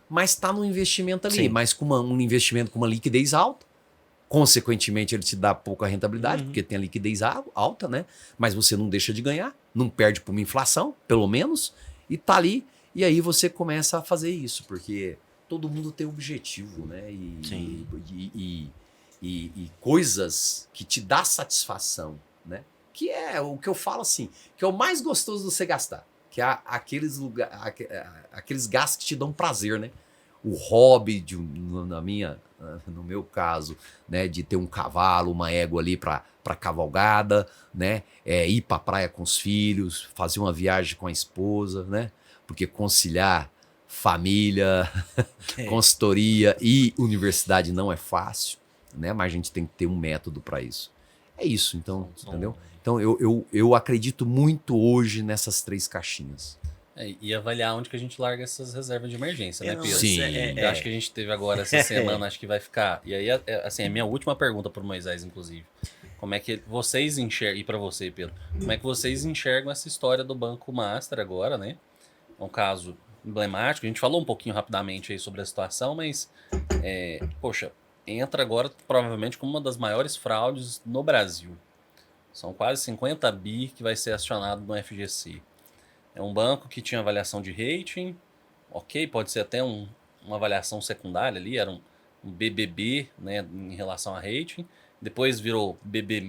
Mas está no investimento ali. Sim. Mas com um investimento com uma liquidez alta. Consequentemente, ele te dá pouca rentabilidade, porque tem a liquidez alta, né? Mas você não deixa de ganhar, não perde por uma inflação, pelo menos, e tá ali. E aí você começa a fazer isso, porque todo mundo tem objetivo, né? E coisas que te dá satisfação, né? Que é o que eu falo assim, que é o mais gostoso de você gastar, que é aqueles gastos que te dão prazer, né? O hobby, no meu caso, né, de ter um cavalo, uma égua ali para cavalgada, né, ir para a praia com os filhos, fazer uma viagem com a esposa, né, porque conciliar família, consultoria e universidade não é fácil, né, mas a gente tem que ter um método para isso. É isso, então, entendeu? Então eu acredito muito hoje nessas 3 caixinhas. E avaliar onde que a gente larga essas reservas de emergência, né, Pedro? Sim. Eu acho que a gente teve agora essa semana, acho que vai ficar. E aí, assim, a minha última pergunta para o Moisés, inclusive. Como é que vocês enxergam, e para você, Pedro, como é que vocês enxergam essa história do Banco Master agora, né? É um caso emblemático. A gente falou um pouquinho rapidamente aí sobre a situação, mas, poxa, entra agora provavelmente como uma das maiores fraudes no Brasil. São quase 50 bi que vai ser acionado no FGC. É um banco que tinha avaliação de rating, ok, pode ser até uma avaliação secundária ali, era um BBB, né, em relação a rating, depois virou BB-.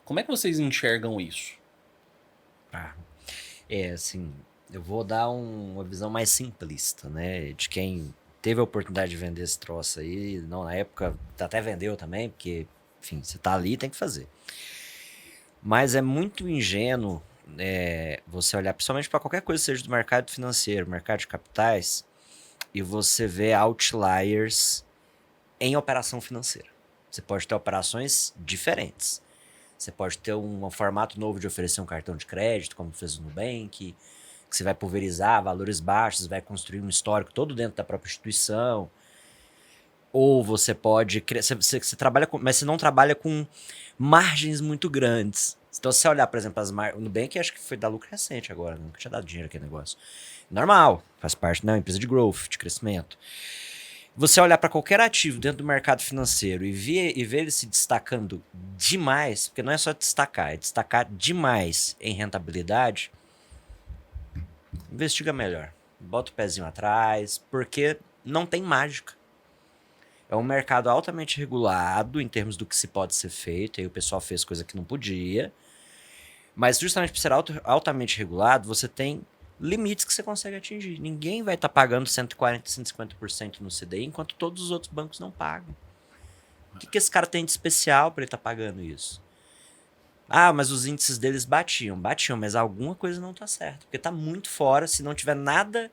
Como é que vocês enxergam isso? Assim, eu vou dar uma visão mais simplista, né, de quem teve a oportunidade de vender esse troço aí, não na época, até vendeu também, porque, enfim, você tá ali, tem que fazer. Mas é muito ingênuo você olhar principalmente para qualquer coisa, seja do mercado financeiro, mercado de capitais, e você vê outliers em operação financeira. Você pode ter operações diferentes. Você pode ter um formato novo de oferecer um cartão de crédito, como fez o Nubank, que você vai pulverizar valores baixos, vai construir um histórico todo dentro da própria instituição. Ou você pode... Você trabalha com, mas você não trabalha com margens muito grandes. Então, se você olhar, por exemplo, o Nubank, acho que foi dar lucro recente agora, nunca tinha dado dinheiro aquele negócio. Normal, faz parte da empresa de growth, de crescimento. Você olhar para qualquer ativo dentro do mercado financeiro e ver ele se destacando demais, porque não é só destacar, é destacar demais em rentabilidade, investiga melhor. Bota o pezinho atrás, porque não tem mágica. É um mercado altamente regulado em termos do que se pode ser feito, aí o pessoal fez coisa que não podia. Mas justamente por ser altamente regulado, você tem limites que você consegue atingir. Ninguém vai estar pagando 140%, 150% no CDI, enquanto todos os outros bancos não pagam. O que esse cara tem de especial para ele estar pagando isso? Ah, mas os índices deles batiam, mas alguma coisa não está certa. Porque está muito fora, se não tiver nada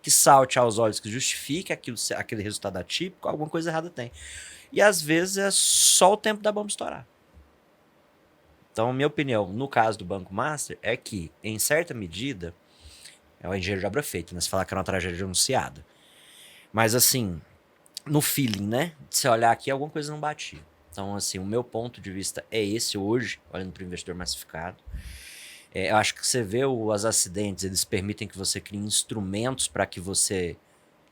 que salte aos olhos, que justifique aquele resultado atípico, alguma coisa errada tem. E às vezes é só o tempo da bomba estourar. Então, minha opinião, no caso do Banco Master, é que, em certa medida, é o engenheiro de obra feita, né? Você falar que era uma tragédia anunciada. Mas, assim, no feeling, né? De você olhar aqui, alguma coisa não batia. Então, assim, o meu ponto de vista é esse hoje, olhando para o investidor massificado. Eu acho que você vê os acidentes, eles permitem que você crie instrumentos para que você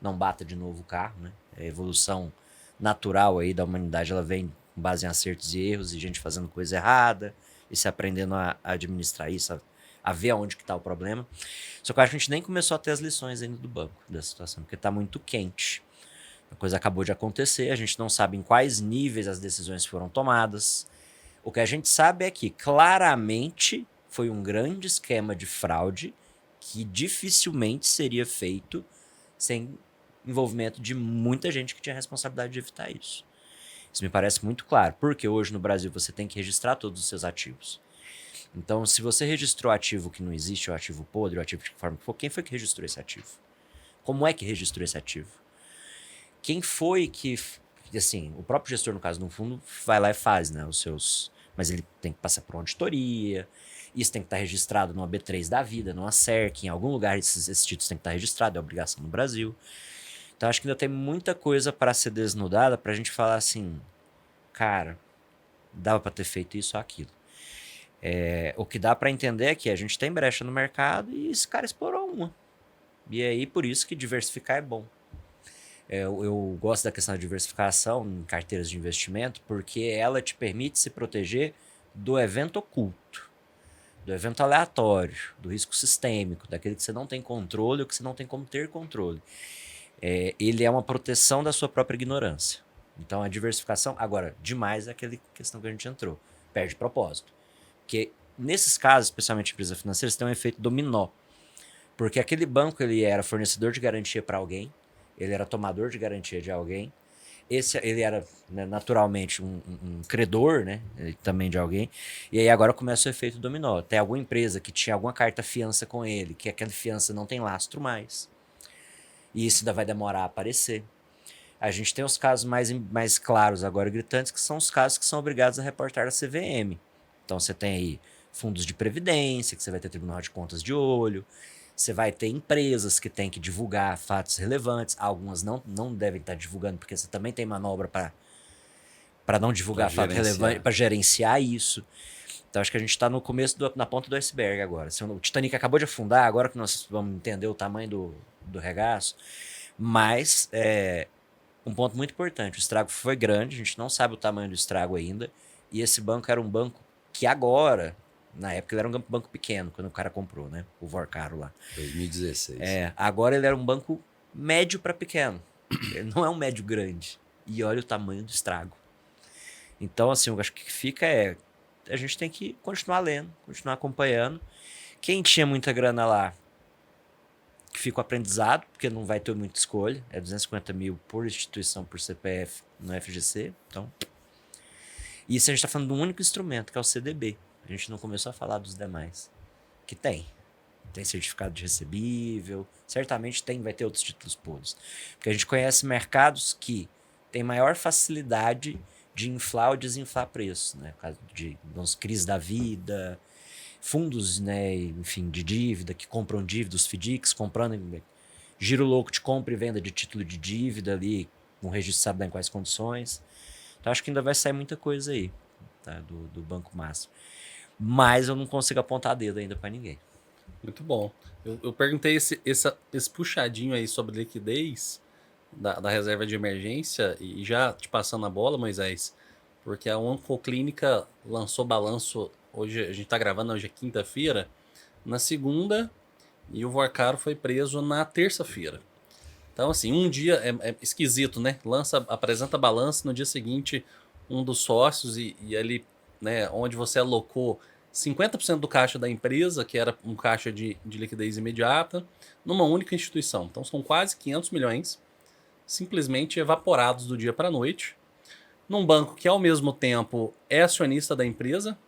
não bata de novo o carro, né? A evolução natural aí da humanidade, ela vem com base em acertos e erros e gente fazendo coisa errada, e se aprendendo a administrar isso, a ver aonde que está o problema. Só que eu acho que a gente nem começou a ter as lições ainda do banco, dessa situação, porque está muito quente. A coisa acabou de acontecer, a gente não sabe em quais níveis as decisões foram tomadas, O que a gente sabe é que claramente foi um grande esquema de fraude que dificilmente seria feito sem envolvimento de muita gente que tinha responsabilidade de evitar isso. Isso me parece muito claro, porque hoje no Brasil você tem que registrar todos os seus ativos. Então, se você registrou ativo que não existe, ou ativo podre, ou ativo de que forma que for, quem foi que registrou esse ativo? Como é que registrou esse ativo? Quem foi que... Assim, o próprio gestor, no caso de um fundo, vai lá e faz, né, os seus... Mas ele tem que passar por uma auditoria, isso tem que estar registrado numa B3 da vida, numa SERC, em algum lugar esses títulos têm que estar registrados, é obrigação no Brasil. Então, acho que ainda tem muita coisa para ser desnudada para a gente falar assim, cara, dava para ter feito isso ou aquilo. O que dá para entender é que a gente tem brecha no mercado e esse cara explorou uma. E aí, por isso que diversificar é bom. Eu gosto da questão da diversificação em carteiras de investimento porque ela te permite se proteger do evento oculto, do evento aleatório, do risco sistêmico, daquele que você não tem controle ou que você não tem como ter controle. Ele é uma proteção da sua própria ignorância. Então, a diversificação... Agora, demais é aquela questão que a gente entrou. Perde propósito. Porque, nesses casos, especialmente empresas financeiras, tem um efeito dominó. Porque aquele banco ele era fornecedor de garantia para alguém, ele era tomador de garantia de alguém, ele era, né, naturalmente um credor, né, também de alguém, e aí agora começa o efeito dominó. Tem alguma empresa que tinha alguma carta fiança com ele, que aquela fiança não tem lastro mais. E isso ainda vai demorar a aparecer. A gente tem os casos mais claros agora, gritantes, que são os casos que são obrigados a reportar a CVM. Então você tem aí fundos de previdência, que você vai ter Tribunal de Contas de olho, você vai ter empresas que têm que divulgar fatos relevantes, algumas não devem estar divulgando, porque você também tem manobra para não divulgar fato relevante, para gerenciar isso. Então acho que a gente está no começo, na ponta do iceberg agora. O Titanic acabou de afundar, agora que nós vamos entender o tamanho do regaço, mas um ponto muito importante, o estrago foi grande, a gente não sabe o tamanho do estrago ainda, e esse banco era um banco que agora, na época ele era um banco pequeno, quando o cara comprou, né, o Vorcaro lá. 2016. Agora ele era um banco médio para pequeno, ele não é um médio grande, e olha o tamanho do estrago. Então, assim, eu acho que fica a gente tem que continuar lendo, continuar acompanhando. Quem tinha muita grana lá, que fica o aprendizado, porque não vai ter muita escolha. É 250 mil por instituição, por CPF no FGC. Então, isso a gente está falando de um único instrumento, que é o CDB. A gente não começou a falar dos demais. Que tem. Tem certificado de recebível. Certamente vai ter outros títulos podres. Porque a gente conhece mercados que têm maior facilidade de inflar ou desinflar preços, né? Por causa de crises da vida, fundos, né, enfim, de dívida, que compram dívida, os FDICs, comprando giro louco de compra e venda de título de dívida ali, com registro sabe lá em quais condições. Então acho que ainda vai sair muita coisa aí, tá, do Banco Master. Mas eu não consigo apontar dedo ainda para ninguém. Muito bom. Eu perguntei esse puxadinho aí sobre liquidez da reserva de emergência e já te passando a bola, Moisés, porque a Oncoclínica lançou balanço, hoje a gente tá gravando, hoje é quinta-feira, na segunda, e o Vorcaro foi preso na terça-feira. Então, assim, um dia é esquisito, né? Apresenta balanço, no dia seguinte, um dos sócios e ali, né, onde você alocou 50% do caixa da empresa, que era um caixa de liquidez imediata, numa única instituição. Então, são quase 500 milhões simplesmente evaporados do dia para a noite, num banco que ao mesmo tempo é acionista da empresa.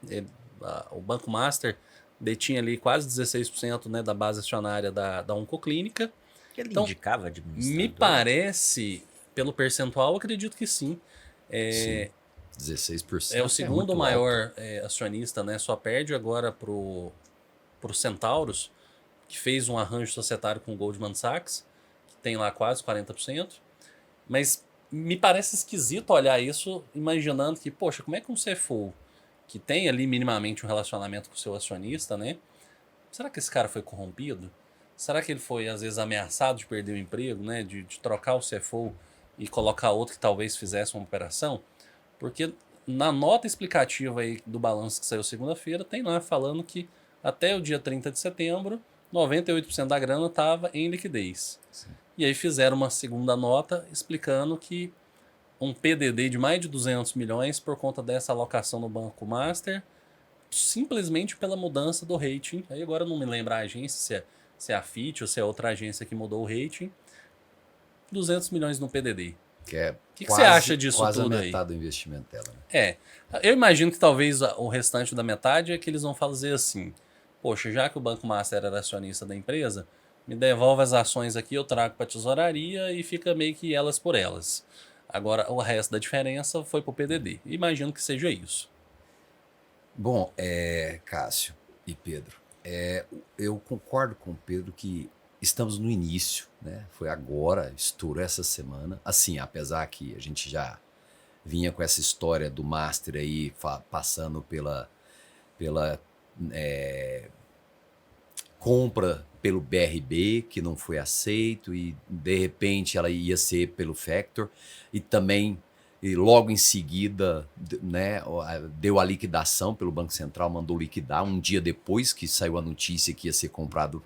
O Banco Master detinha ali quase 16%, né, da base acionária da Oncoclínica. Que ele então, indicava administrador? Me parece, pelo percentual, acredito que sim. Sim, 16%. É o segundo maior acionista, né? Só perde agora pro Centauros, que fez um arranjo societário com o Goldman Sachs, que tem lá quase 40%. Mas me parece esquisito olhar isso imaginando que, poxa, como é que um CFO que tem ali minimamente um relacionamento com o seu acionista, né? Será que esse cara foi corrompido? Será que ele foi, às vezes, ameaçado de perder o emprego, né? De trocar o CFO e colocar outro que talvez fizesse uma operação? Porque na nota explicativa aí do balanço que saiu segunda-feira, tem lá falando que até o dia 30 de setembro, 98% da grana estava em liquidez. Sim. E aí fizeram uma segunda nota explicando que um PDD de mais de 200 milhões por conta dessa alocação no Banco Master, simplesmente pela mudança do rating. Aí agora eu não me lembro a agência, se é a Fitch ou se é outra agência que mudou o rating. 200 milhões no PDD. Que é O que você acha disso quase tudo a aí? metade do investimento dela. Né? É, eu imagino que talvez o restante da metade é que eles vão fazer assim, poxa, já que o Banco Master era acionista da empresa, me devolve as ações aqui, eu trago para a tesouraria e fica meio que elas por elas. Agora, o resto da diferença foi para o PDD. Imagino que seja isso. Bom, Cássio e Pedro, eu concordo com o Pedro que estamos no início, né? Foi agora, estourou essa semana. Assim, apesar que a gente já vinha com essa história do Master aí, passando pela compra pelo BRB, que não foi aceito, e de repente ela ia ser pelo Factor, e também, e logo em seguida, né, deu a liquidação pelo Banco Central, mandou liquidar um dia depois que saiu a notícia que ia ser comprado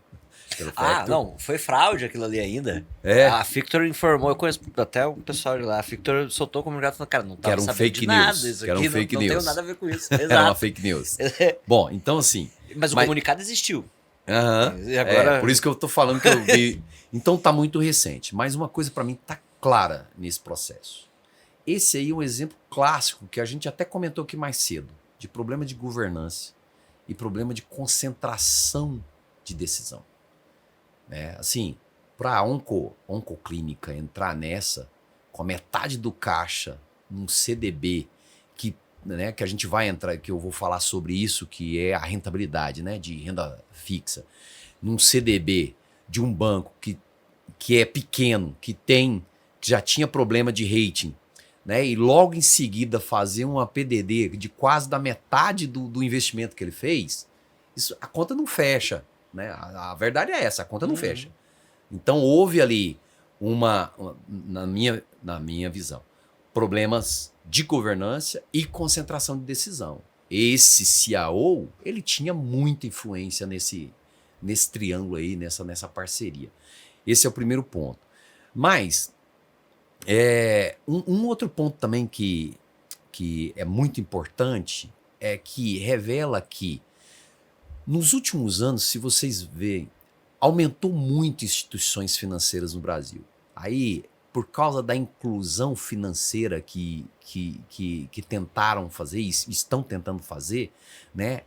pelo Factor. Ah, não, foi fraude aquilo ali ainda. É. A Fictor informou, eu conheço até o pessoal de lá, a Fictor soltou o comunicado falando, cara, não Que tava era um sabendo fake de nada, news, isso que era um aqui fake não news. tem nada a ver com isso. Era uma Exato. fake news. Bom, então assim... Mas o Mas- comunicado existiu. Aham. E agora- Por isso que eu tô falando que eu vi. Então tá muito recente. Mas uma coisa para mim tá clara nesse processo. Esse aí é um exemplo clássico que a gente até comentou aqui mais cedo, de problema de governança e problema de concentração de decisão. Né? Assim, para a oncoclínica entrar nessa com a metade do caixa num CDB que, né, que a gente vai entrar, que eu vou falar sobre isso, que é a rentabilidade, né, de renda fixa, num CDB de um banco que é pequeno, que já tinha problema de rating, né, e logo em seguida fazer uma PDD de quase da metade do investimento que ele fez, a conta não fecha. Né? A verdade é essa, a conta não fecha. Então houve ali na minha visão, problemas de governança e concentração de decisão. Esse CIO, ele tinha muita influência nesse triângulo aí, nessa parceria. Esse é o primeiro ponto. Mas um outro ponto também que é muito importante é que revela que nos últimos anos, se vocês verem, aumentou muito instituições financeiras no Brasil. Aí, por causa da inclusão financeira que tentaram fazer e estão tentando fazer, né,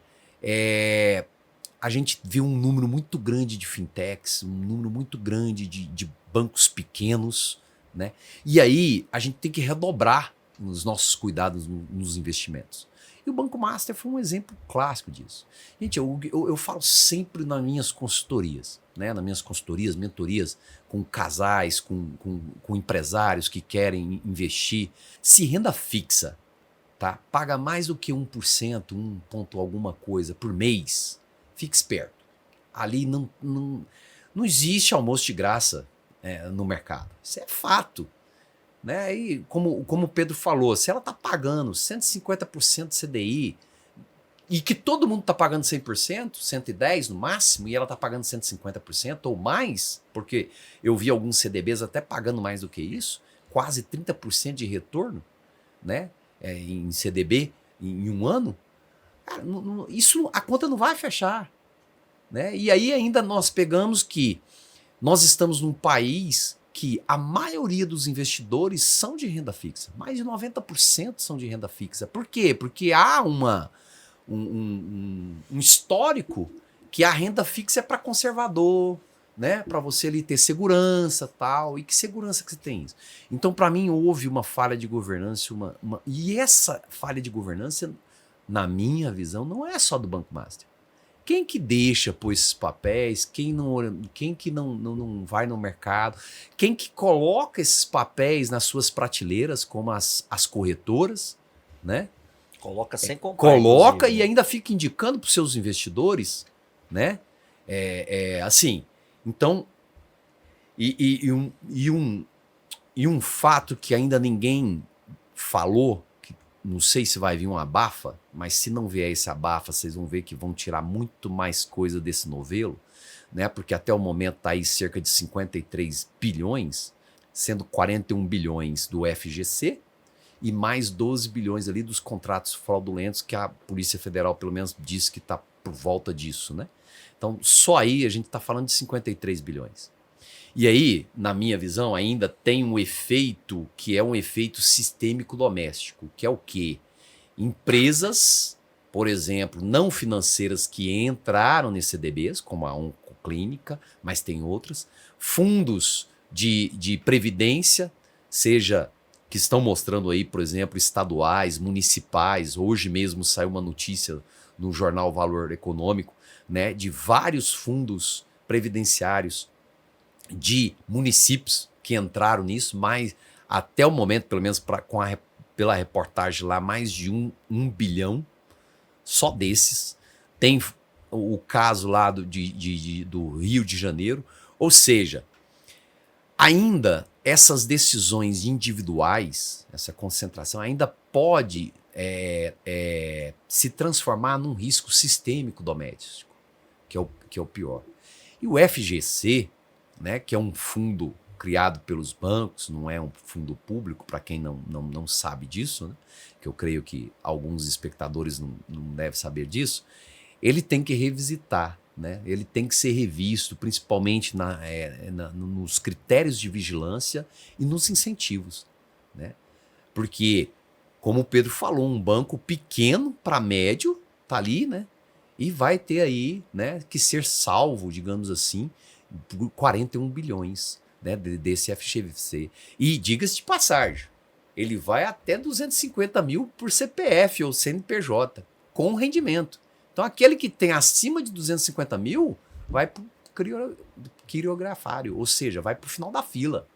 a gente vê um número muito grande de fintechs, um número muito grande de bancos pequenos, né? E aí a gente tem que redobrar os nossos cuidados nos investimentos. E o Banco Master foi um exemplo clássico disso. Gente, eu falo sempre nas minhas consultorias, né? Nas minhas consultorias, mentorias, com casais, com empresários que querem investir. Se renda fixa, tá? Paga mais do que 1%, 1 ponto alguma coisa por mês, fique esperto. Ali não existe almoço de graça no mercado. Isso é fato. Né? E como o Pedro falou, se ela está pagando 150% de CDI e que todo mundo está pagando 100%, 110% no máximo, e ela está pagando 150% ou mais, porque eu vi alguns CDBs até pagando mais do que isso, quase 30% de retorno, né? Em CDB em um ano, cara, isso a conta não vai fechar. Né? E aí ainda nós pegamos que nós estamos num país que a maioria dos investidores são de renda fixa. Mais de 90% são de renda fixa. Por quê? Porque há um histórico que a renda fixa é para conservador, né? Para você ali ter segurança tal. E que segurança que você tem isso? Então, para mim, houve uma falha de governança. E essa falha de governança, na minha visão, não é só do Banco Master. Quem que deixa pôr esses papéis, quem que não vai no mercado, quem que coloca esses papéis nas suas prateleiras, como as corretoras, né? Coloca sem comprar. Coloca e ainda fica indicando para os seus investidores, né? Assim, então, um fato que ainda ninguém falou, não sei se vai vir um abafa, mas se não vier esse abafa, vocês vão ver que vão tirar muito mais coisa desse novelo, né? Porque até o momento está aí cerca de 53 bilhões, sendo 41 bilhões do FGC, e mais 12 bilhões ali dos contratos fraudulentos que a Polícia Federal, pelo menos, diz que está por volta disso, né? Então, só aí a gente está falando de 53 bilhões. E aí, na minha visão, ainda tem um efeito que é um efeito sistêmico doméstico, que é o quê? Empresas, por exemplo, não financeiras que entraram nesse CDBs, como a Oncoclínica, mas tem outras, fundos de previdência, seja que estão mostrando aí, por exemplo, estaduais, municipais. Hoje mesmo saiu uma notícia no jornal Valor Econômico, né, de vários fundos previdenciários de municípios que entraram nisso, mas até o momento, pelo menos pela reportagem lá, mais de um bilhão só desses. Tem o caso lá do Rio de Janeiro, ou seja, ainda essas decisões individuais, essa concentração ainda pode se transformar num risco sistêmico doméstico, que é o pior. E o FGC, né, que é um fundo criado pelos bancos, não é um fundo público, para quem não sabe disso, né, que eu creio que alguns espectadores não devem saber disso, ele tem que revisitar, né, ele tem que ser revisto, principalmente nos critérios de vigilância e nos incentivos, né, porque, como o Pedro falou, um banco pequeno para médio tá ali, né, e vai ter aí, né, que ser salvo, digamos assim, por 41 bilhões, né, desse FGC. E diga-se de passagem, ele vai até 250 mil por CPF ou CNPJ, com rendimento. Então aquele que tem acima de 250 mil vai para o quirografário, ou seja, vai para o final da fila.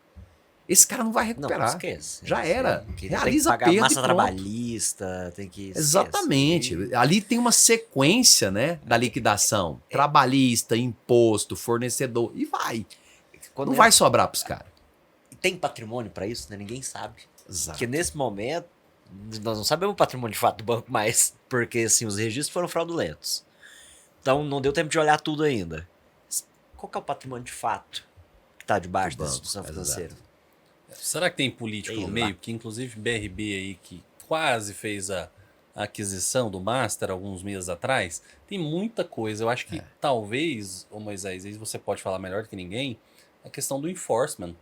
Esse cara não vai recuperar. Não, esquece. Já era. Realiza a perda e massa pronto. Trabalhista, tem que... Exatamente. Esquece. Ali tem uma sequência, né, da liquidação. Trabalhista, imposto, fornecedor, e vai. Quando Não vai sobrar para os caras. tem patrimônio para isso, né? Ninguém sabe. Exato. Porque nesse momento, nós não sabemos o patrimônio de fato do banco mais, porque assim, os registros foram fraudulentos. Então não deu tempo de olhar tudo ainda. Qual que é o patrimônio de fato que está debaixo da instituição financeira? Será que tem político Sei no lá. meio? Porque inclusive BRB aí, que quase fez a aquisição do Master alguns meses atrás, tem muita coisa. Eu acho que talvez, ô Moisés, aí você pode falar melhor do que ninguém, a questão do enforcement.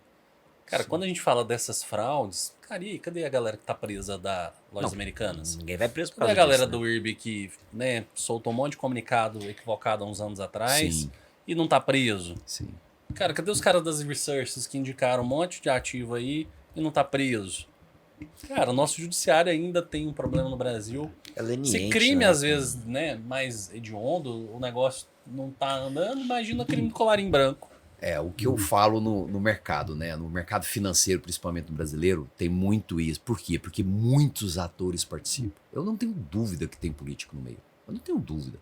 Cara, quando a gente fala dessas fraudes, cara, e aí, cadê a galera que tá presa da Lojas Americanas? Ninguém vai preso por Cadê causa a galera disso, do IRB que, né, soltou um monte de comunicado equivocado há uns anos atrás Sim. e não tá preso? Sim. Cara, cadê os caras das researches que indicaram um monte de ativo aí e não tá preso? Cara, o nosso judiciário ainda tem um problema no Brasil. É leniente, Se crime, né? às vezes, né, mais hediondo, o negócio não tá andando, imagina crime de colarinho branco. O que eu falo no mercado, né? No mercado financeiro, principalmente no brasileiro, tem muito isso. Por quê? Porque muitos atores participam. Eu não tenho dúvida que tem político no meio. Eu não tenho dúvida.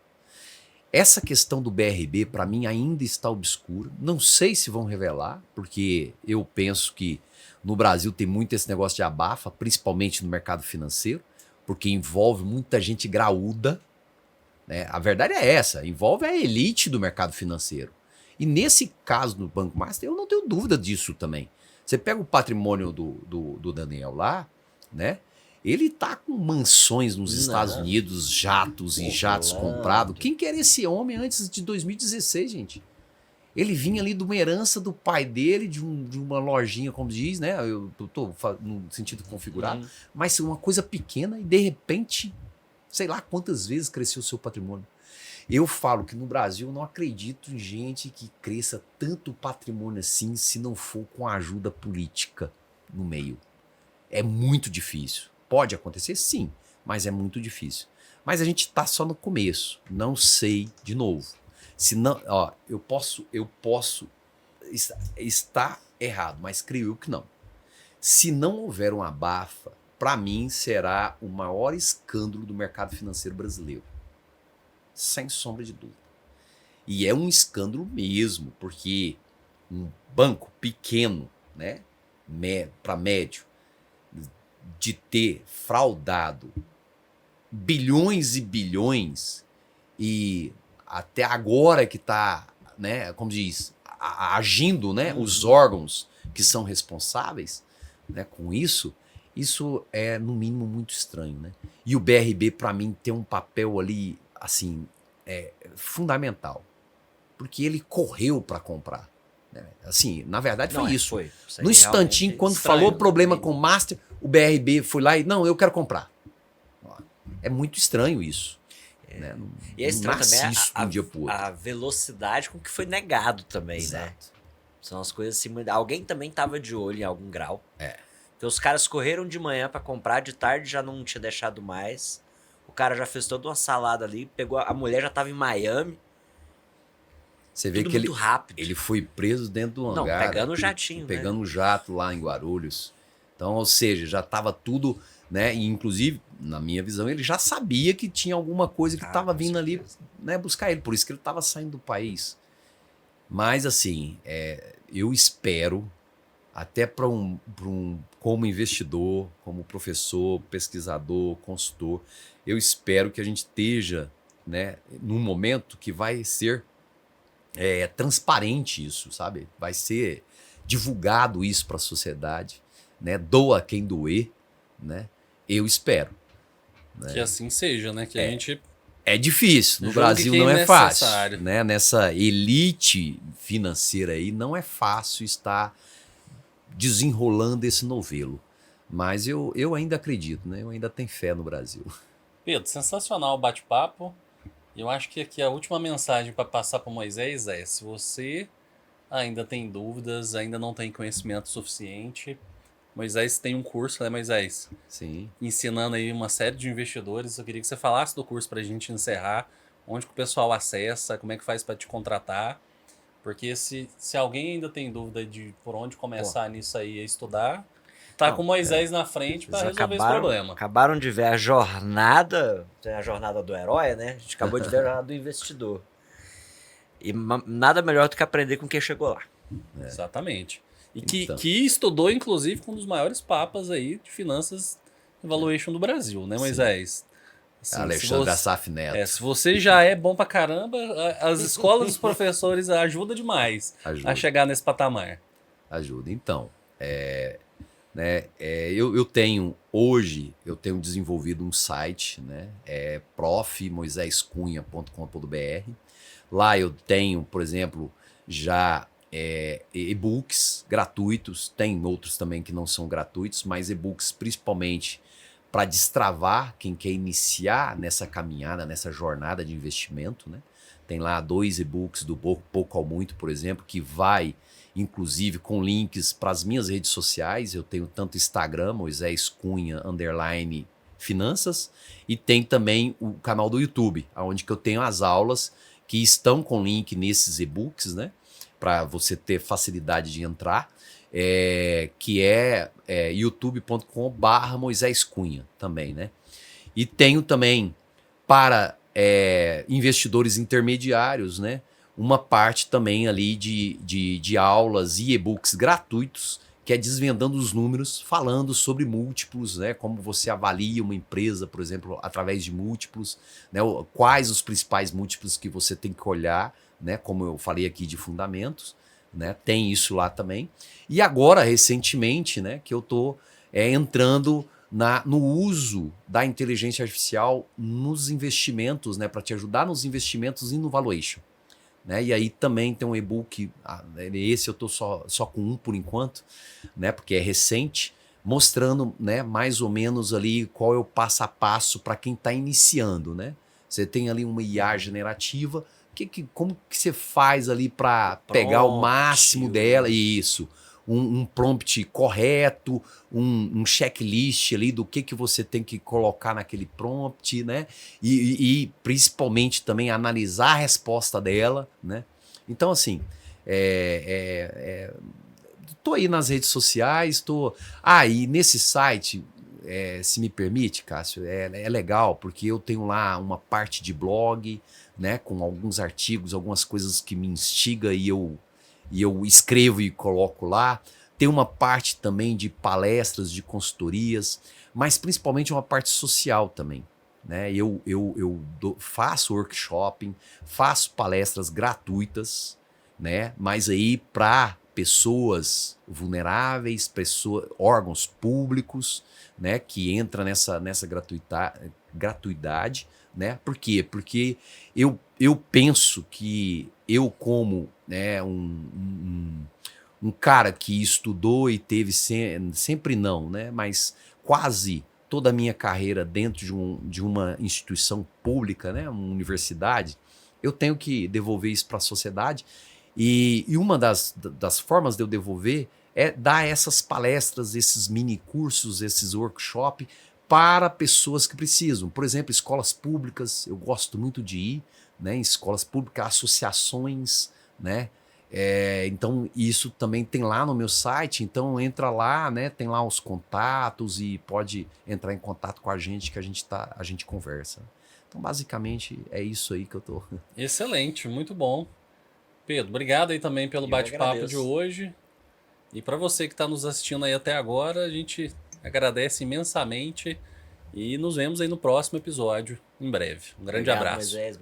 Essa questão do BRB, para mim, ainda está obscura. Não sei se vão revelar, porque eu penso que no Brasil tem muito esse negócio de abafa, principalmente no mercado financeiro, porque envolve muita gente graúda, né? A verdade é essa, envolve a elite do mercado financeiro. E nesse caso do Banco Master, eu não tenho dúvida disso também. Você pega o patrimônio do Daniel lá, né? Ele tá com mansões nos Estados Unidos, jatos e jatos comprados. Quem que era esse homem antes de 2016, gente? Ele vinha ali de uma herança do pai dele, de uma lojinha, como diz, né? Eu tô no sentido configurado. Mas uma coisa pequena e, de repente, sei lá quantas vezes cresceu o seu patrimônio. Eu falo que no Brasil eu não acredito em gente que cresça tanto patrimônio assim se não for com a ajuda política no meio. É muito difícil. Pode acontecer, sim, mas é muito difícil. Mas a gente está só no começo. Não sei, de novo. Se não, eu posso estar errado, mas creio eu que não. Se não houver uma abafa, para mim será o maior escândalo do mercado financeiro brasileiro. Sem sombra de dúvida. E é um escândalo mesmo, porque um banco pequeno, né, para médio, de ter fraudado bilhões e bilhões e até agora que está, né, como diz, agindo, né, os órgãos que são responsáveis, né, com isso, Isso é, no mínimo, muito estranho, né? E o BRB, para mim, tem um papel ali, assim, fundamental. Porque ele correu para comprar. Né? Assim, na verdade foi isso. Isso aí No instantinho, realmente quando estranho, falou né? problema com o Master, o BRB foi lá e, não, eu quero comprar. Ó, é muito estranho isso. Né? Não, E é estranho também nasce de um dia pro outro. a velocidade com que foi negado também, né? Exato. São as coisas assim. Alguém também tava de olho em algum grau. É. Então os caras correram de manhã pra comprar, de tarde já não tinha deixado mais. O cara já fez toda uma salada ali, pegou a mulher já tava em Miami. Você vê Tudo que muito rápido. ele foi preso dentro do Não, hangar. pegando o jatinho, pegando né? o jato lá em Guarulhos. Então, ou seja, já estava tudo, né? E inclusive, na minha visão, ele já sabia que tinha alguma coisa que estava com vindo ali, certeza. né, buscar ele. Por isso que ele estava saindo do país. Mas assim, eu espero, até para como investidor, como professor, pesquisador, consultor, eu espero que a gente esteja, né, num momento que vai ser transparente isso, sabe? Vai ser divulgado isso para a sociedade, né? Doa quem doer, né? Eu espero. Que assim seja, né? Que a gente É difícil, no julgue Brasil quem não é fácil, necessário. né? Nessa elite financeira aí não é fácil estar desenrolando esse novelo. Mas eu ainda acredito, né? Eu ainda tenho fé no Brasil. Pedro, sensacional o bate-papo. Eu acho que aqui a última mensagem para passar para Moisés é: se você ainda tem dúvidas, ainda não tem conhecimento suficiente, Moisés tem um curso, né, Moisés? Sim. Ensinando aí uma série de investidores. Eu queria que você falasse do curso para a gente encerrar, onde que o pessoal acessa, como é que faz para te contratar. Porque se alguém ainda tem dúvida de por onde começar nisso aí a estudar, tá Não, com Moisés na frente para Eles resolver esse problema. acabaram de ver a jornada do herói, né? A gente acabou de ver a jornada do investidor. E nada melhor do que aprender com quem chegou lá. Exatamente. E Então. que estudou, inclusive, com um dos maiores papas aí de finanças e valuation do Brasil, né, Moisés? Assim, Alexandre Assaf Neto. se você já é bom pra caramba, as escolas dos professores ajudam demais Ajuda. a chegar nesse patamar. Ajuda. Então, eu tenho desenvolvido um site, né? profmoisescunha.com.br. Lá eu tenho, por exemplo, já e-books gratuitos, tem outros também que não são gratuitos, mas e-books principalmente para destravar quem quer iniciar nessa caminhada, nessa jornada de investimento, né? Tem lá 2 e-books do Pouco ao Muito, por exemplo, que vai, inclusive, com links para as minhas redes sociais. Eu tenho tanto Instagram, Moisés Cunha, _finanças, e tem também o canal do YouTube, onde que eu tenho as aulas que estão com link nesses e-books, né? Para você ter facilidade de entrar, que é youtube.com/Moisés Cunha também, né? E tenho também para investidores intermediários, né? Uma parte também ali de aulas e e-books gratuitos, que é desvendando os números, falando sobre múltiplos, né? Como você avalia uma empresa, por exemplo, através de múltiplos, né? Quais os principais múltiplos que você tem que olhar, né? Como eu falei aqui de fundamentos, né? Tem isso lá também. E agora, recentemente, né? Que eu estou entrando no uso da inteligência artificial nos investimentos, né? Para te ajudar nos investimentos e no valuation. Né? E aí também tem um e-book, esse eu estou só com um por enquanto, né? Porque é recente, mostrando, né, mais ou menos ali qual é o passo a passo para quem está iniciando, né? Você tem ali uma IA generativa, como que você faz ali para pegar o máximo dela? Isso, um prompt correto, um checklist ali do que você tem que colocar naquele prompt, né? E principalmente também analisar a resposta dela, né? Então, assim, tô aí nas redes sociais, e nesse site, se me permite, Cássio, é legal, porque eu tenho lá uma parte de blog, né? Com alguns artigos, algumas coisas que me instiga e eu escrevo e coloco lá. Tem uma parte também de palestras, de consultorias, mas principalmente uma parte social também. Né? Eu faço workshop, faço palestras gratuitas, né? Mas aí para vulneráveis, órgãos públicos, né, que entra nessa gratuidade, né? Por quê? Porque eu penso que eu, como, né, um cara que estudou e teve sempre não, né, mas quase toda a minha carreira dentro de uma instituição pública, né, uma universidade, eu tenho que devolver isso para a sociedade. E uma das formas de eu devolver é dar essas palestras, esses mini cursos, esses workshops para pessoas que precisam. Por exemplo, escolas públicas, eu gosto muito de ir, né, em escolas públicas, associações, né? Então, isso também tem lá no meu site, então entra lá, né? Tem lá os contatos e pode entrar em contato com a gente que a gente conversa. Então, basicamente, é isso aí que eu tô. Excelente, muito bom. Pedro, obrigado aí também pelo Eu bate-papo agradeço. de hoje. E para você que está nos assistindo aí até agora, a gente agradece imensamente e nos vemos aí no próximo episódio, em breve. Um grande Obrigado, abraço. Moisés.